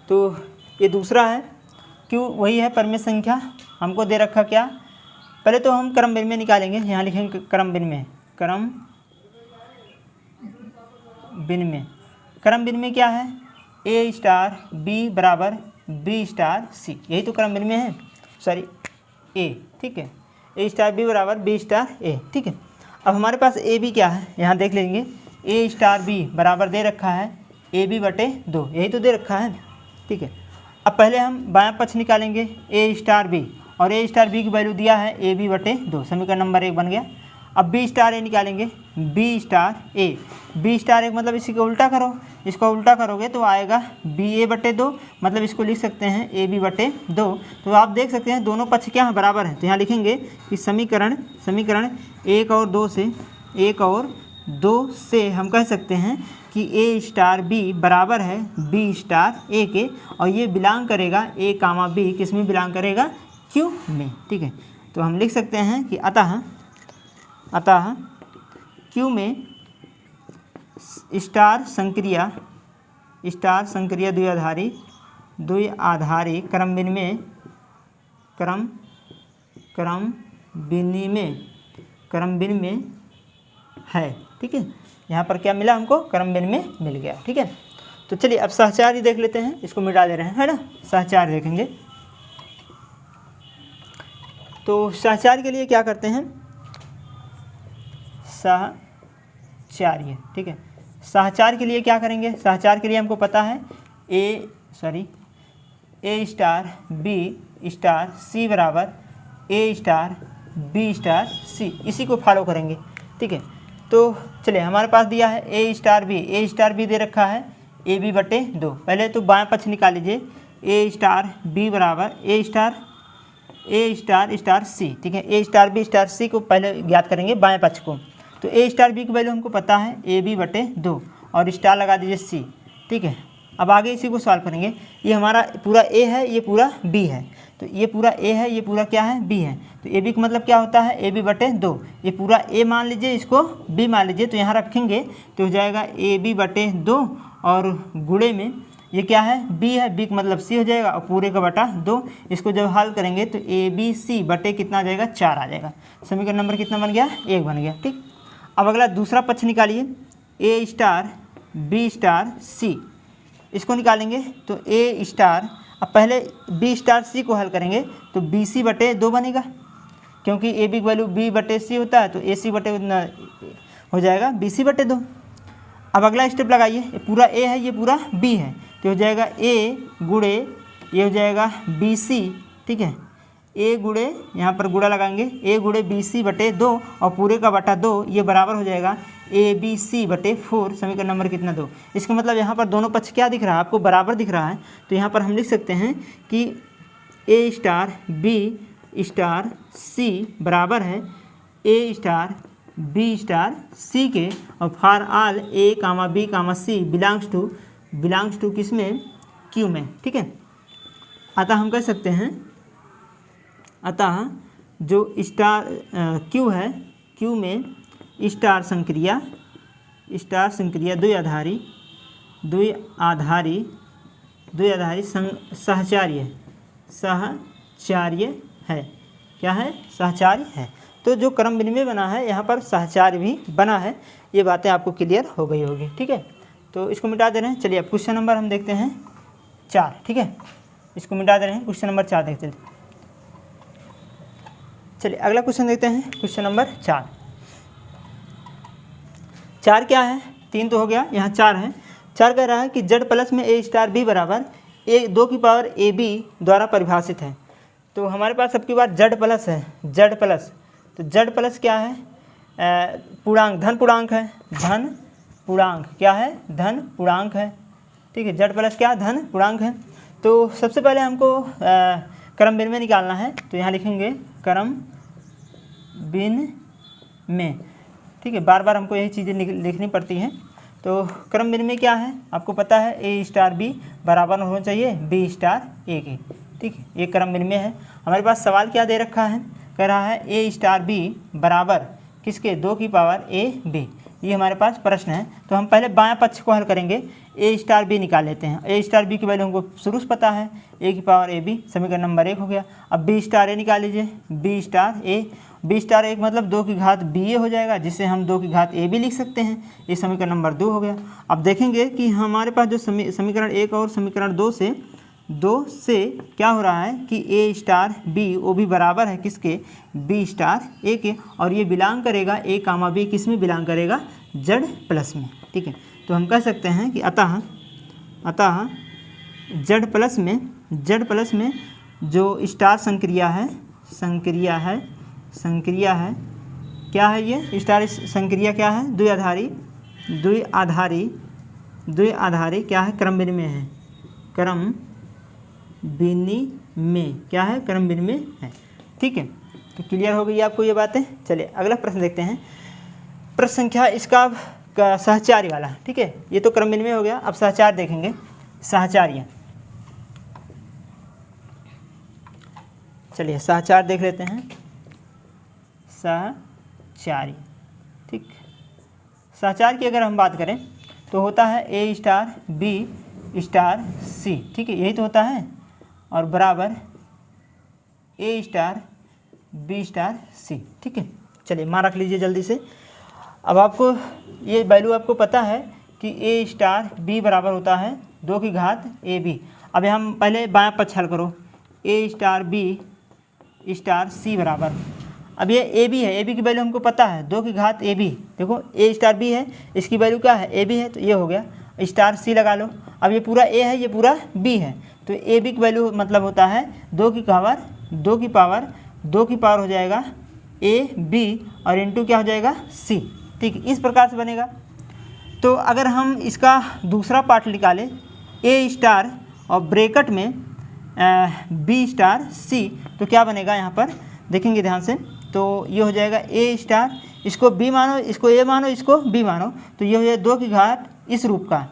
तो ये दूसरा है। Q वही है परिमेय संख्या, हमको दे रखा क्या, पहले तो हम क्रम विनिमय निकालेंगे। यहाँ लिखेंगे क्रम विनिमय क्या है, ए स्टार बी बराबर बी स्टार सी, यही तो क्रम विनिमय है, सॉरी ए। ठीक है, ए स्टार बी बराबर बी स्टार ए। ठीक है, अब हमारे पास ए बी क्या है, यहाँ देख लेंगे। ए स्टार बी बराबर दे रखा है ए बी बटे 2, यही तो दे रखा है। ठीक है, अब पहले हम बायां पक्ष निकालेंगे, ए स्टार बी, और ए स्टार बी की वैल्यू दिया है ए बी बटे 2, समीकरण नंबर 1 बन गया। अब बी स्टार ए निकालेंगे, बी स्टार ए मतलब इसी को उल्टा करो, इसको उल्टा करोगे तो आएगा बी ए बटे 2, मतलब इसको लिख सकते हैं ए बी बटे 2। तो आप देख सकते हैं दोनों पक्ष क्या हैं, बराबर हैं। तो यहाँ लिखेंगे कि समीकरण 1 और 2 से हम कह सकते हैं कि ए स्टार बी बराबर है बी स्टार ए के, और ये बिलोंग करेगा ए कामा बी, किस में बिलोंग करेगा, क्यू में। ठीक है, तो हम लिख सकते हैं कि अतः क्यू में स्टार संक्रिया द्विआधारी क्रम विनिमय है। ठीक है, यहाँ पर क्या मिला हमको, क्रम विनिमय मिल गया। ठीक है, तो चलिए अब सहचार्य देख लेते हैं, इसको मिटा दे रहे हैं, है ना। सहचार्य देखेंगे तो सहचार्य के लिए क्या करते हैं, सहचार्य। ठीक है, सहचार्य के लिए क्या करेंगे, सहचार्य के लिए हमको पता है a star B star c बराबर ए स्टार बी स्टार सी, इसी को फॉलो करेंगे। ठीक है, तो चलिए हमारे पास दिया है ए स्टार बी दे रखा है ए बी बटे 2। पहले तो बाएं पक्ष निकाल लीजिए, ए स्टार बी बराबर ए स्टार सी। ठीक है, ए स्टार बी स्टार सी को पहले ज्ञात करेंगे बाएं पक्ष को। तो ए स्टार बी की वैल्यू हमको पता है ए बी बटे 2, और स्टार लगा दीजिए सी। ठीक है, अब आगे इसी को सॉल्व करेंगे। ये हमारा पूरा ए है, ये पूरा बी है, तो ये पूरा ए है, ये पूरा क्या है, बी है। तो ए बी का मतलब क्या होता है, ए बी बटे 2। ये पूरा ए मान लीजिए, इसको बी मान लीजिए, तो यहाँ रखेंगे तो हो जाएगा ए बी बटे 2, और गुणे में ये क्या है, बी है, बी का मतलब सी हो जाएगा, और पूरे का बटा 2। इसको जब हल करेंगे तो ए बी सी बटे कितना आ जाएगा, 4 आ जाएगा। समीकरण नंबर कितना बन गया, 1 बन गया। ठीक, अब अगला दूसरा पक्ष निकालिए, ए बी स्टार सी, इसको निकालेंगे तो ए स्टार, अब पहले बी स्टार सी को हल करेंगे तो बी सी बटे 2 बनेगा, क्योंकि ए बी की वैल्यू बी बटे सी होता है, तो ए सी बटे उतना हो जाएगा बी सी बटे 2। अब अगला स्टेप लगाइए, ये पूरा ए है, ये पूरा बी है, तो हो जाएगा ए गुणे ये हो जाएगा बी सी, ठीक है, ए गुणे यहाँ पर गुणा लगाएंगे, ए गुणे बी सी बटे 2 और पूरे का बटा 2, ये बराबर हो जाएगा ए बी सी बटे 4, समीकरण नंबर कितना 2। इसका मतलब यहाँ पर दोनों पक्ष क्या दिख रहा है आपको, बराबर दिख रहा है, तो यहाँ पर हम लिख सकते हैं कि ए स्टार बी स्टार सी बराबर है ए स्टार बी स्टार सी के, और for all A comma B comma C belongs to किस में, क्यू में, ठीक है। अतः हम कह सकते हैं, अतः जो स्टार क्यू है, क्यू में स्टार संक्रिया द्विआधारी सहचार्य है, क्या है, सहचार्य है। तो जो क्रम विनिमय बना है यहाँ पर सहचार्य भी बना है, ये बातें आपको क्लियर हो गई होगी, ठीक है। तो इसको मिटा दे रहे हैं। चलिए अब क्वेश्चन नंबर हम देखते हैं 4, ठीक है, इसको मिटा दे रहे हैं, क्वेश्चन नंबर 4 देखते हैं। चलिए अगला क्वेश्चन देखते हैं, क्वेश्चन नंबर 4 क्या है, 3 तो हो गया, यहाँ 4 है। 4 कह रहा है कि जेड प्लस में ए स्टार बी बराबर 2 की पावर ए बी द्वारा परिभाषित है। तो हमारे पास सबकी बार जेड प्लस है, जेड प्लस, तो जेड प्लस क्या है, पूर्णांक, धन पूर्णांक है, धन पूर्णांक क्या है, धन पूर्णांक है, ठीक है, जेड प्लस क्या, धन पूर्णांक है। तो सबसे पहले हमको क्रम विनिमय निकालना है, तो यहाँ लिखेंगे क्रम विनिमय, ठीक है, बार बार हमको यही चीज़ें लिखनी पड़ती हैं। तो क्रम विनिमय क्या है आपको पता है, ए स्टार बी बराबर होना चाहिए बी स्टार ए के, ठीक है, ये क्रम विनिमय है। हमारे पास सवाल क्या दे रखा है, कह रहा है ए स्टार बी बराबर किसके, 2 की पावर ए बी, ये हमारे पास प्रश्न है। तो हम पहले बायां पक्ष को हल करेंगे, ए स्टार बी निकाल लेते हैं। ए स्टार बी की वैल्यू हमको शुरू से पता है, ए की पावर ए बी, समीकरण नंबर 1 हो गया। अब बी स्टार ए निकाल लीजिए, बी स्टार ए, बी स्टार ए मतलब 2 की घात बी ए हो जाएगा, जिससे हम 2 की घात ए बी लिख सकते हैं, ये समीकरण नंबर 2 हो गया। अब देखेंगे कि हमारे पास जो समीकरण 1 और समीकरण 2 से क्या हो रहा है कि ए स्टार बी वो भी बराबर है किसके, बी स्टार ए के, और ये बिलोंग करेगा ए कामा बी किस में बिलोंग करेगा, जेड प्लस में, ठीक है। तो हम कह सकते हैं कि अतः जेड प्लस में जो स्टार संक्रिया है क्या है, ये स्टार संक्रिया क्या है, द्विआधारी क्या है, क्रम विनिमय है, क्रम विनिमय क्या है, क्रम विनिमय है, ठीक है। तो क्लियर हो गई आपको ये बातें। चलिए अगला प्रश्न देखते हैं, प्रश्न संख्या इसका सहचार्य वाला, ठीक है, ये तो क्रम विनिमय हो गया। अब सहचार्य देखेंगे, सहचार्य, चलिए सहचार्य देख लेते हैं, सहचार्य, ठीक, सहचार्य की अगर हम बात करें तो होता है ए स्टार बी स्टार सी, ठीक है, यही तो होता है, और बराबर ए स्टार बी स्टार सी, ठीक है। चलिए मान रख लीजिए जल्दी से। अब आपको ये वैल्यू आपको पता है कि ए स्टार बी बराबर होता है 2 की घात ए बी। अब हम पहले बायां पक्ष हल करो, ए स्टार बी स्टार सी बराबर, अब ये ए बी है, ए बी की वैल्यू हमको पता है 2 की घात ए बी, देखो ए स्टार बी है, इसकी वैल्यू क्या है, ए बी है, तो ये हो गया, स्टार सी लगा लो। अब ये पूरा ए है, ये पूरा बी है, तो ए बी की वैल्यू मतलब होता है 2 की पावर हो जाएगा ए बी और इंटू क्या हो जाएगा सी, ठीक, इस प्रकार से बनेगा। तो अगर हम इसका दूसरा पार्ट निकालें, ए स्टार और ब्रैकेट में बी स्टार सी, तो क्या बनेगा यहाँ पर देखेंगे ध्यान से, तो ये हो जाएगा ए स्टार, इसको बी मानो, इसको ए मानो, इसको बी मानो, तो ये हो जाएगा 2 की घात इस रूप का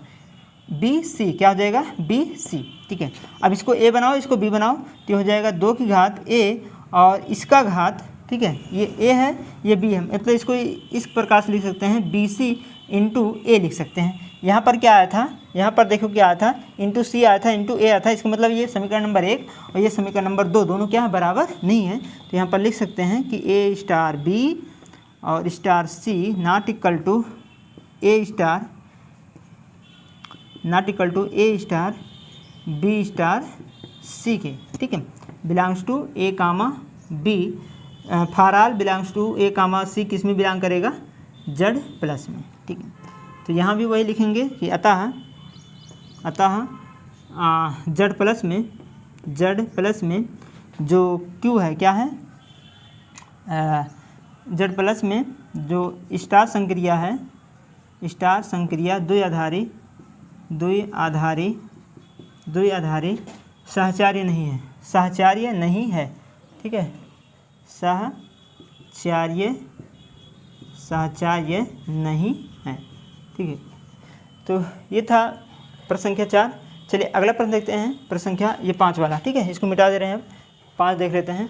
बी सी, क्या हो जाएगा बी सी, ठीक है। अब इसको ए बनाओ, इसको बी बनाओ, तो ये हो जाएगा 2 की घात ए और इसका घात, ठीक है, ये ए है ये बी है, मतलब इसको इस प्रकार से लिख सकते हैं बी सी इंटू ए लिख सकते हैं। यहाँ पर क्या आया था, यहाँ पर देखो क्या आया था, इंटू सी आया था, इंटू ए आया था, इसका मतलब ये समीकरण नंबर 1 और ये समीकरण नंबर 2 दोनों क्या है, बराबर नहीं है। तो यहाँ पर लिख सकते हैं कि ए स्टार बी और star C not equal to A star not equal to A star B star सी के, ठीक है, belongs to A comma B, for all belongs to A comma C किस में बिलोंग करेगा, जेड प्लस में, ठीक है। तो यहाँ भी वही लिखेंगे कि अतः जेड प्लस में जो क्यू है क्या है, जेड प्लस में जो स्टार संक्रिया है, स्टार संक्रिया द्विआधारी सहचार्य नहीं है, ठीक है, सहचार्य नहीं है, ठीक है। तो ये था प्रश्न संख्या 4। चलिए अगला प्रश्न देखते हैं, प्रश्न संख्या ये 5 वाला, ठीक है, इसको मिटा दे रहे हैं। अब 5 देख लेते हैं।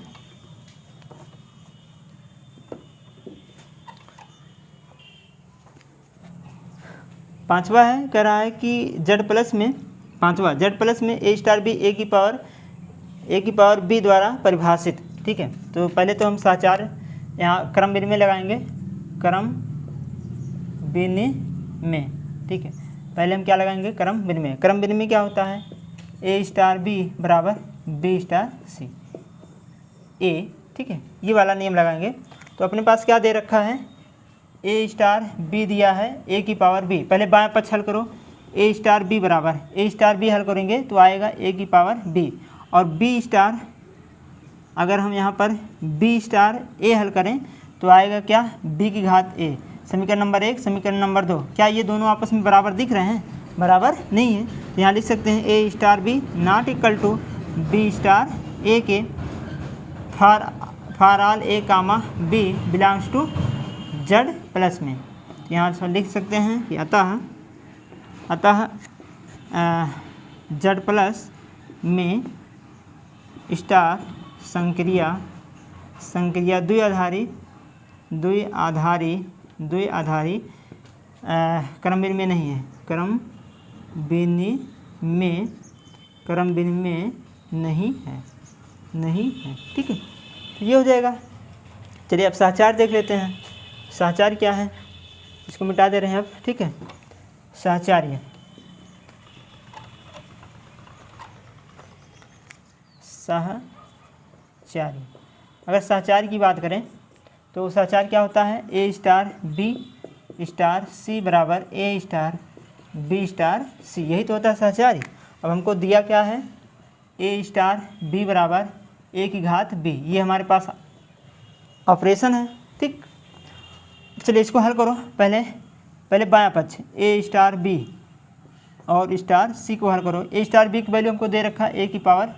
पांचवा है, कह रहा है कि जेड प्लस में ए स्टार बी ए की पावर बी द्वारा परिभाषित, ठीक है। तो पहले तो हम सहचार्य यहाँ क्रम विनिमय लगाएंगे, क्रम विनिमय, ठीक है। पहले हम क्या लगाएंगे, क्रम विनिमय। क्रम विनिमय क्या होता है, ए स्टार बी बराबर बी स्टार सी ए, ठीक है, ये वाला नियम लगाएंगे। तो अपने पास क्या दे रखा है, ए स्टार बी दिया है ए की पावर बी। पहले बाएं पक्ष हल करो, ए स्टार बी बराबर ए स्टार बी हल करेंगे तो आएगा ए की पावर बी, और बी स्टार अगर हम यहाँ पर बी स्टार ए हल करें तो आएगा क्या, बी की घात ए। समीकरण नंबर 1, समीकरण नंबर 2, क्या ये दोनों आपस में बराबर दिख रहे हैं, बराबर नहीं है। तो यहाँ लिख सकते हैं A star B not equal to B star A के for all A comma B belongs to Z plus में। यहाँ से लिख सकते हैं कि अतः जेड प्लस में स्टार संक्रिया द्विआधारी क्रम विनिमय नहीं है, क्रम विनिमय नहीं है, ठीक है। तो ये हो जाएगा। चलिए अब सहचार्य देख लेते हैं। सहचार्य क्या है, इसको मिटा दे रहे हैं अब, ठीक है। सहचार्य अगर सहचार्य की बात करें तो सहचार्य क्या होता है, a star B star c बराबर ए स्टार बी स्टार सी, यही तो होता है सहचार्य। अब हमको दिया क्या है, ए स्टार बी बराबर ए की घात बी, ये हमारे पास ऑपरेशन है, ठीक। चलिए इसको हल करो। पहले बायां पक्ष ए स्टार बी और स्टार सी को हल करो। ए स्टार बी की वैल्यू हमको दे रखा है ए की पावर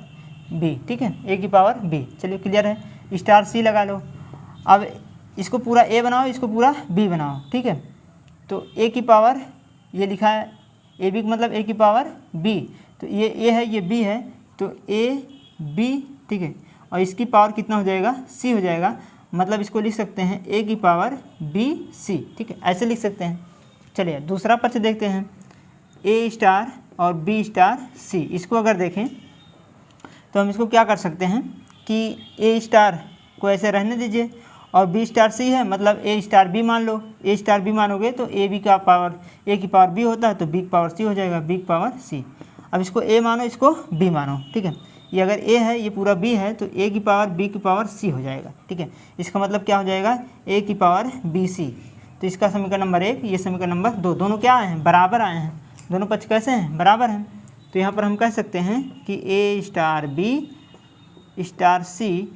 बी, ठीक है, ए की पावर बी। चलिए क्लियर है। स्टार सी लगा लो। अब इसको पूरा ए बनाओ, इसको पूरा बी बनाओ, ठीक है। तो ए की पावर ये लिखा है, ए बी मतलब ए की पावर बी, तो ये ए है ये बी है, तो ए बी, ठीक है, और इसकी पावर कितना हो जाएगा, सी हो जाएगा। मतलब इसको लिख सकते हैं ए की पावर बी सी, ठीक है, ऐसे लिख सकते हैं। चलिए दूसरा पक्ष देखते हैं, ए स्टार और बी स्टार सी। इसको अगर देखें तो हम इसको क्या कर सकते हैं कि ए स्टार को ऐसे रहने दीजिए और बी स्टार सी है, मतलब ए स्टार बी मान लो। ए स्टार बी मानोगे तो ए बी का पावर, ए की पावर बी होता है तो बी की पावर सी हो जाएगा, बी की पावर सी। अब इसको ए मानो, इसको बी मानो, ठीक है। ये अगर ए है, ये पूरा बी है, तो ए की पावर बी की पावर सी हो जाएगा, ठीक है। इसका मतलब क्या हो जाएगा, ए की पावर बी सी। तो इसका समीकरण नंबर 1, ये समीकरण नंबर 2, दोनों क्या आए हैं, बराबर आए हैं। दोनों पक्ष कैसे हैं, बराबर हैं। तो यहाँ पर हम कह सकते हैं कि ए स्टार बी स्टार सी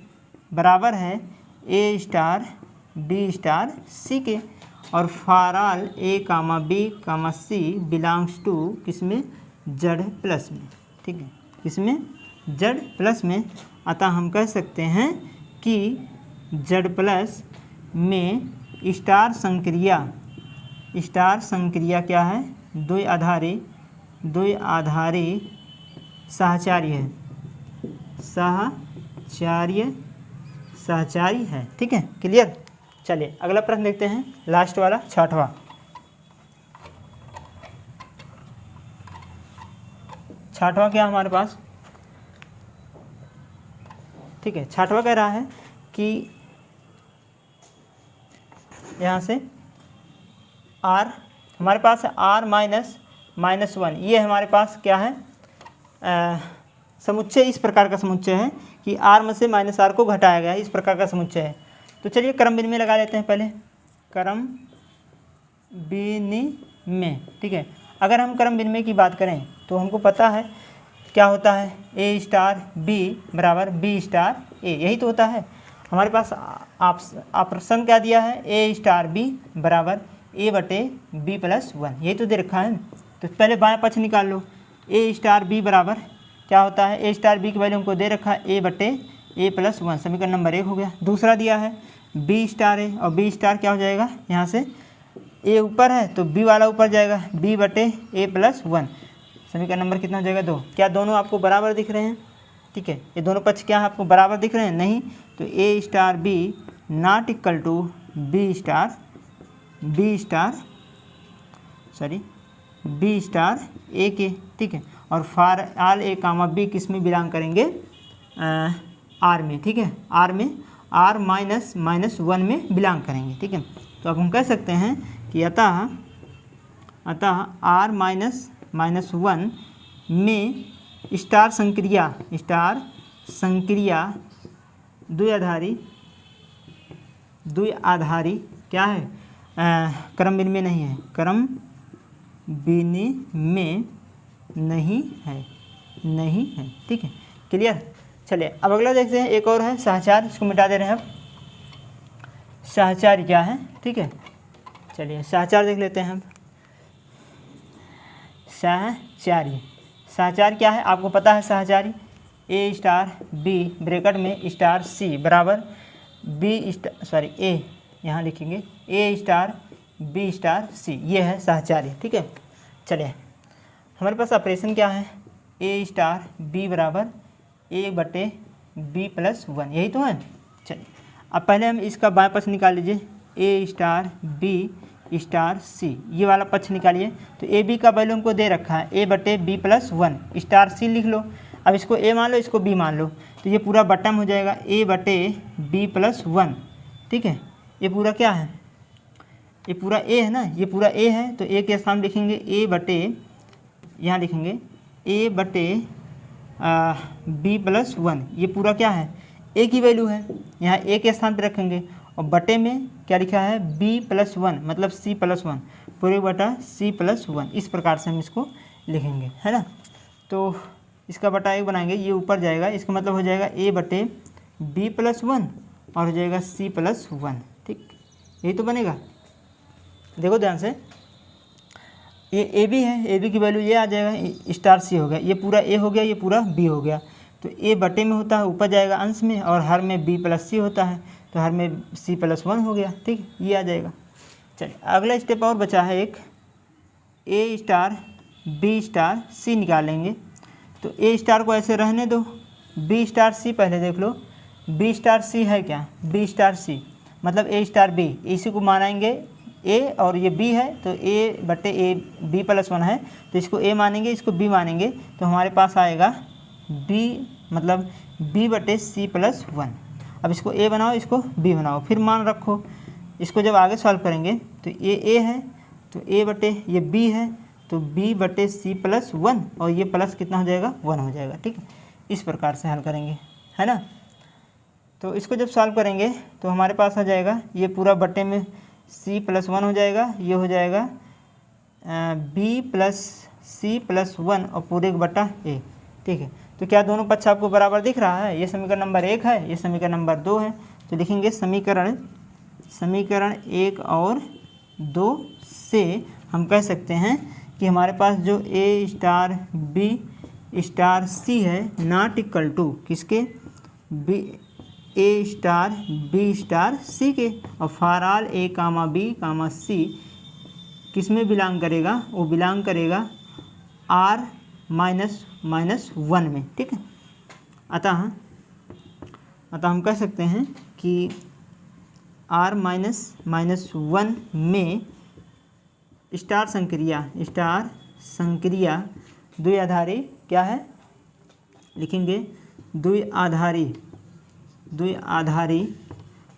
बराबर है ए स्टार बी स्टार सी के, और for all A comma B comma C belongs to किसमें, जेड प्लस में, ठीक है, किसमें, जेड प्लस में। अतः हम कह सकते हैं कि जेड प्लस में स्टार संक्रिया क्या है, द्विआधारी सहचार्य है, सहचार्य है, ठीक है, क्लियर। चलिए अगला प्रश्न देखते हैं, लास्ट वाला, छठवां। क्या हमारे पास, ठीक है। छठवां कह रहा है कि यहाँ से आर हमारे पास है, आर -1, ये हमारे पास क्या है, समुच्चय इस प्रकार का समुच्चय है कि r में से -r को घटाया गया है, इस प्रकार का समुच्चय है। तो चलिए क्रम विनिमय लगा लेते हैं पहले, क्रम विनिमय, ठीक है। अगर हम क्रम विनिमय की बात करें तो हमको पता है क्या होता है, a स्टार b बराबर b स्टार a, यही तो होता है हमारे पास। ऑप्शन क्या दिया है, a स्टार b बराबर a बटे b प्लस 1, यही तो दे रखा है। तो पहले बाएं पक्ष निकाल लो, a स्टार b बराबर क्या होता है, a स्टार b की वैल्यू हमको दे रखा है a बटे a प्लस 1, समीकरण नंबर 1 हो गया। दूसरा दिया है b स्टार a, और b स्टार क्या हो जाएगा, यहाँ से a ऊपर है तो b वाला ऊपर जाएगा, b बटे a प्लस 1, समीकरण नंबर कितना हो जाएगा 2। क्या दोनों आपको बराबर दिख रहे हैं, ठीक है, ये दोनों पक्ष क्या है आपको बराबर दिख रहे हैं, नहीं, तो a star b not equal to b star a के, ठीक है। और for all a comma b किस में बिलोंग करेंगे, r में, ठीक है, r में, r -1 में बिलोंग करेंगे, ठीक है। तो अब हम कह सकते हैं कि अतः r -1 में स्टार संक्रिया द्विआधारी क्या है, क्रम विनिमय नहीं है, क्रम विनिमय नहीं है, ठीक है, क्लियर। चलिए अब अगला देखते हैं, एक और है सहचार, इसको मिटा दे रहे हैं। अब सहचार क्या है, ठीक है, चलिए सहचार देख लेते हैं हम। सहचारी क्या है आपको पता है, सहचारी a स्टार b ब्रैकेट में स्टार c बराबर a, यहाँ लिखेंगे a star b star c, ये है सहचारी, ठीक है। चलिए हमारे पास ऑपरेशन क्या है, a स्टार b बराबर a बटे b प्लस 1, यही तो है। चलिए अब पहले हम इसका बाएं पक्ष निकाल लीजिए, a star b star c, ये वाला पक्ष निकालिए। तो ए बी का वैल्यू हमको दे रखा है a बटे b प्लस 1, स्टार c लिख लो। अब इसको a मान लो, इसको b मान लो, तो ये पूरा बटम हो जाएगा a बटे b प्लस 1, ठीक है। ये पूरा क्या है, ये पूरा a है ना, ये पूरा a है, तो a के स्थान लिखेंगे a बटे, यहाँ लिखेंगे a बटे b प्लस 1, ये पूरा क्या है, a की वैल्यू है, यहाँ a के स्थान पर रखेंगे, और बटे में क्या लिखा है b प्लस 1, मतलब c प्लस 1, पूरे बटा c प्लस 1, इस प्रकार से हम इसको लिखेंगे, है ना। तो इसका बटा 1 बनाएंगे, ये ऊपर जाएगा, इसका मतलब हो जाएगा a बटे b प्लस 1 और हो जाएगा c प्लस 1, ठीक, यही तो बनेगा। देखो ध्यान से, ये ए बी है, ए बी की वैल्यू ये आ जाएगा, स्टार c हो गया, ये पूरा a हो गया, ये पूरा b हो गया। तो a बटे में होता है, ऊपर जाएगा अंश में, और हर में b प्लस c होता है, तो हर में c प्लस 1 हो गया, ठीक, ये आ जाएगा। चलिए अगला स्टेप और बचा है एक, a star b star c निकालेंगे। तो a स्टार को ऐसे रहने दो, b स्टार c पहले देख लो, b स्टार c है क्या, b स्टार c मतलब a स्टार b, इसी को मानेंगे a, और ये b है तो a बटे a b प्लस 1 है, तो इसको a मानेंगे, इसको b मानेंगे, तो हमारे पास आएगा b मतलब b बटे c प्लस 1। अब इसको a बनाओ, इसको b बनाओ, फिर मान रखो, इसको जब आगे सॉल्व करेंगे तो ये a है, तो a बटे ये b है, तो b बटे c प्लस 1, और ये प्लस कितना हो जाएगा 1 हो जाएगा, ठीक है। इस प्रकार से हल करेंगे, है ना। तो इसको जब सॉल्व करेंगे तो हमारे पास आ जाएगा, ये पूरा बटे में c प्लस 1 हो जाएगा, ये हो जाएगा b प्लस c प्लस 1 और पूरे बटा a, ठीक है। तो क्या दोनों पक्ष आपको बराबर दिख रहा है, ये समीकरण नंबर 1 है, ये समीकरण नंबर 2 है। तो लिखेंगे समीकरण 1 और 2 से हम कह सकते हैं कि हमारे पास जो a star b star c है नॉट इक्वल टू किसके, a star b star c के, और for all a comma b comma c किस में बिलोंग करेगा, वो बिलोंग करेगा r -1 में, ठीक है। अतः हम कह सकते हैं कि r -1 में स्टार संक्रिया द्विआधारी क्या है, लिखेंगे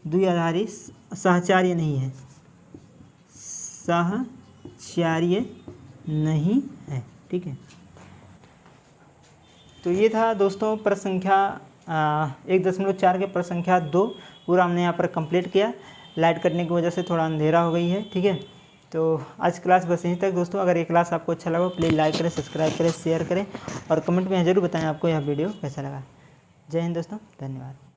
द्विआधारी सहचार्य नहीं है, सहचार्य नहीं है, ठीक है। तो ये था दोस्तों प्रश्न संख्या 1.4 के प्रश्न संख्या 2 पूरा हमने यहाँ पर कंप्लीट किया। लाइट कटने की वजह से थोड़ा अंधेरा हो गई है, ठीक है। तो आज क्लास बस यहीं तक दोस्तों। अगर ये क्लास आपको अच्छा लगा प्लीज़ लाइक करें, सब्सक्राइब करें, शेयर करें और कमेंट में ज़रूर बताएं आपको यह वीडियो कैसा लगा। जय हिंद दोस्तों, धन्यवाद।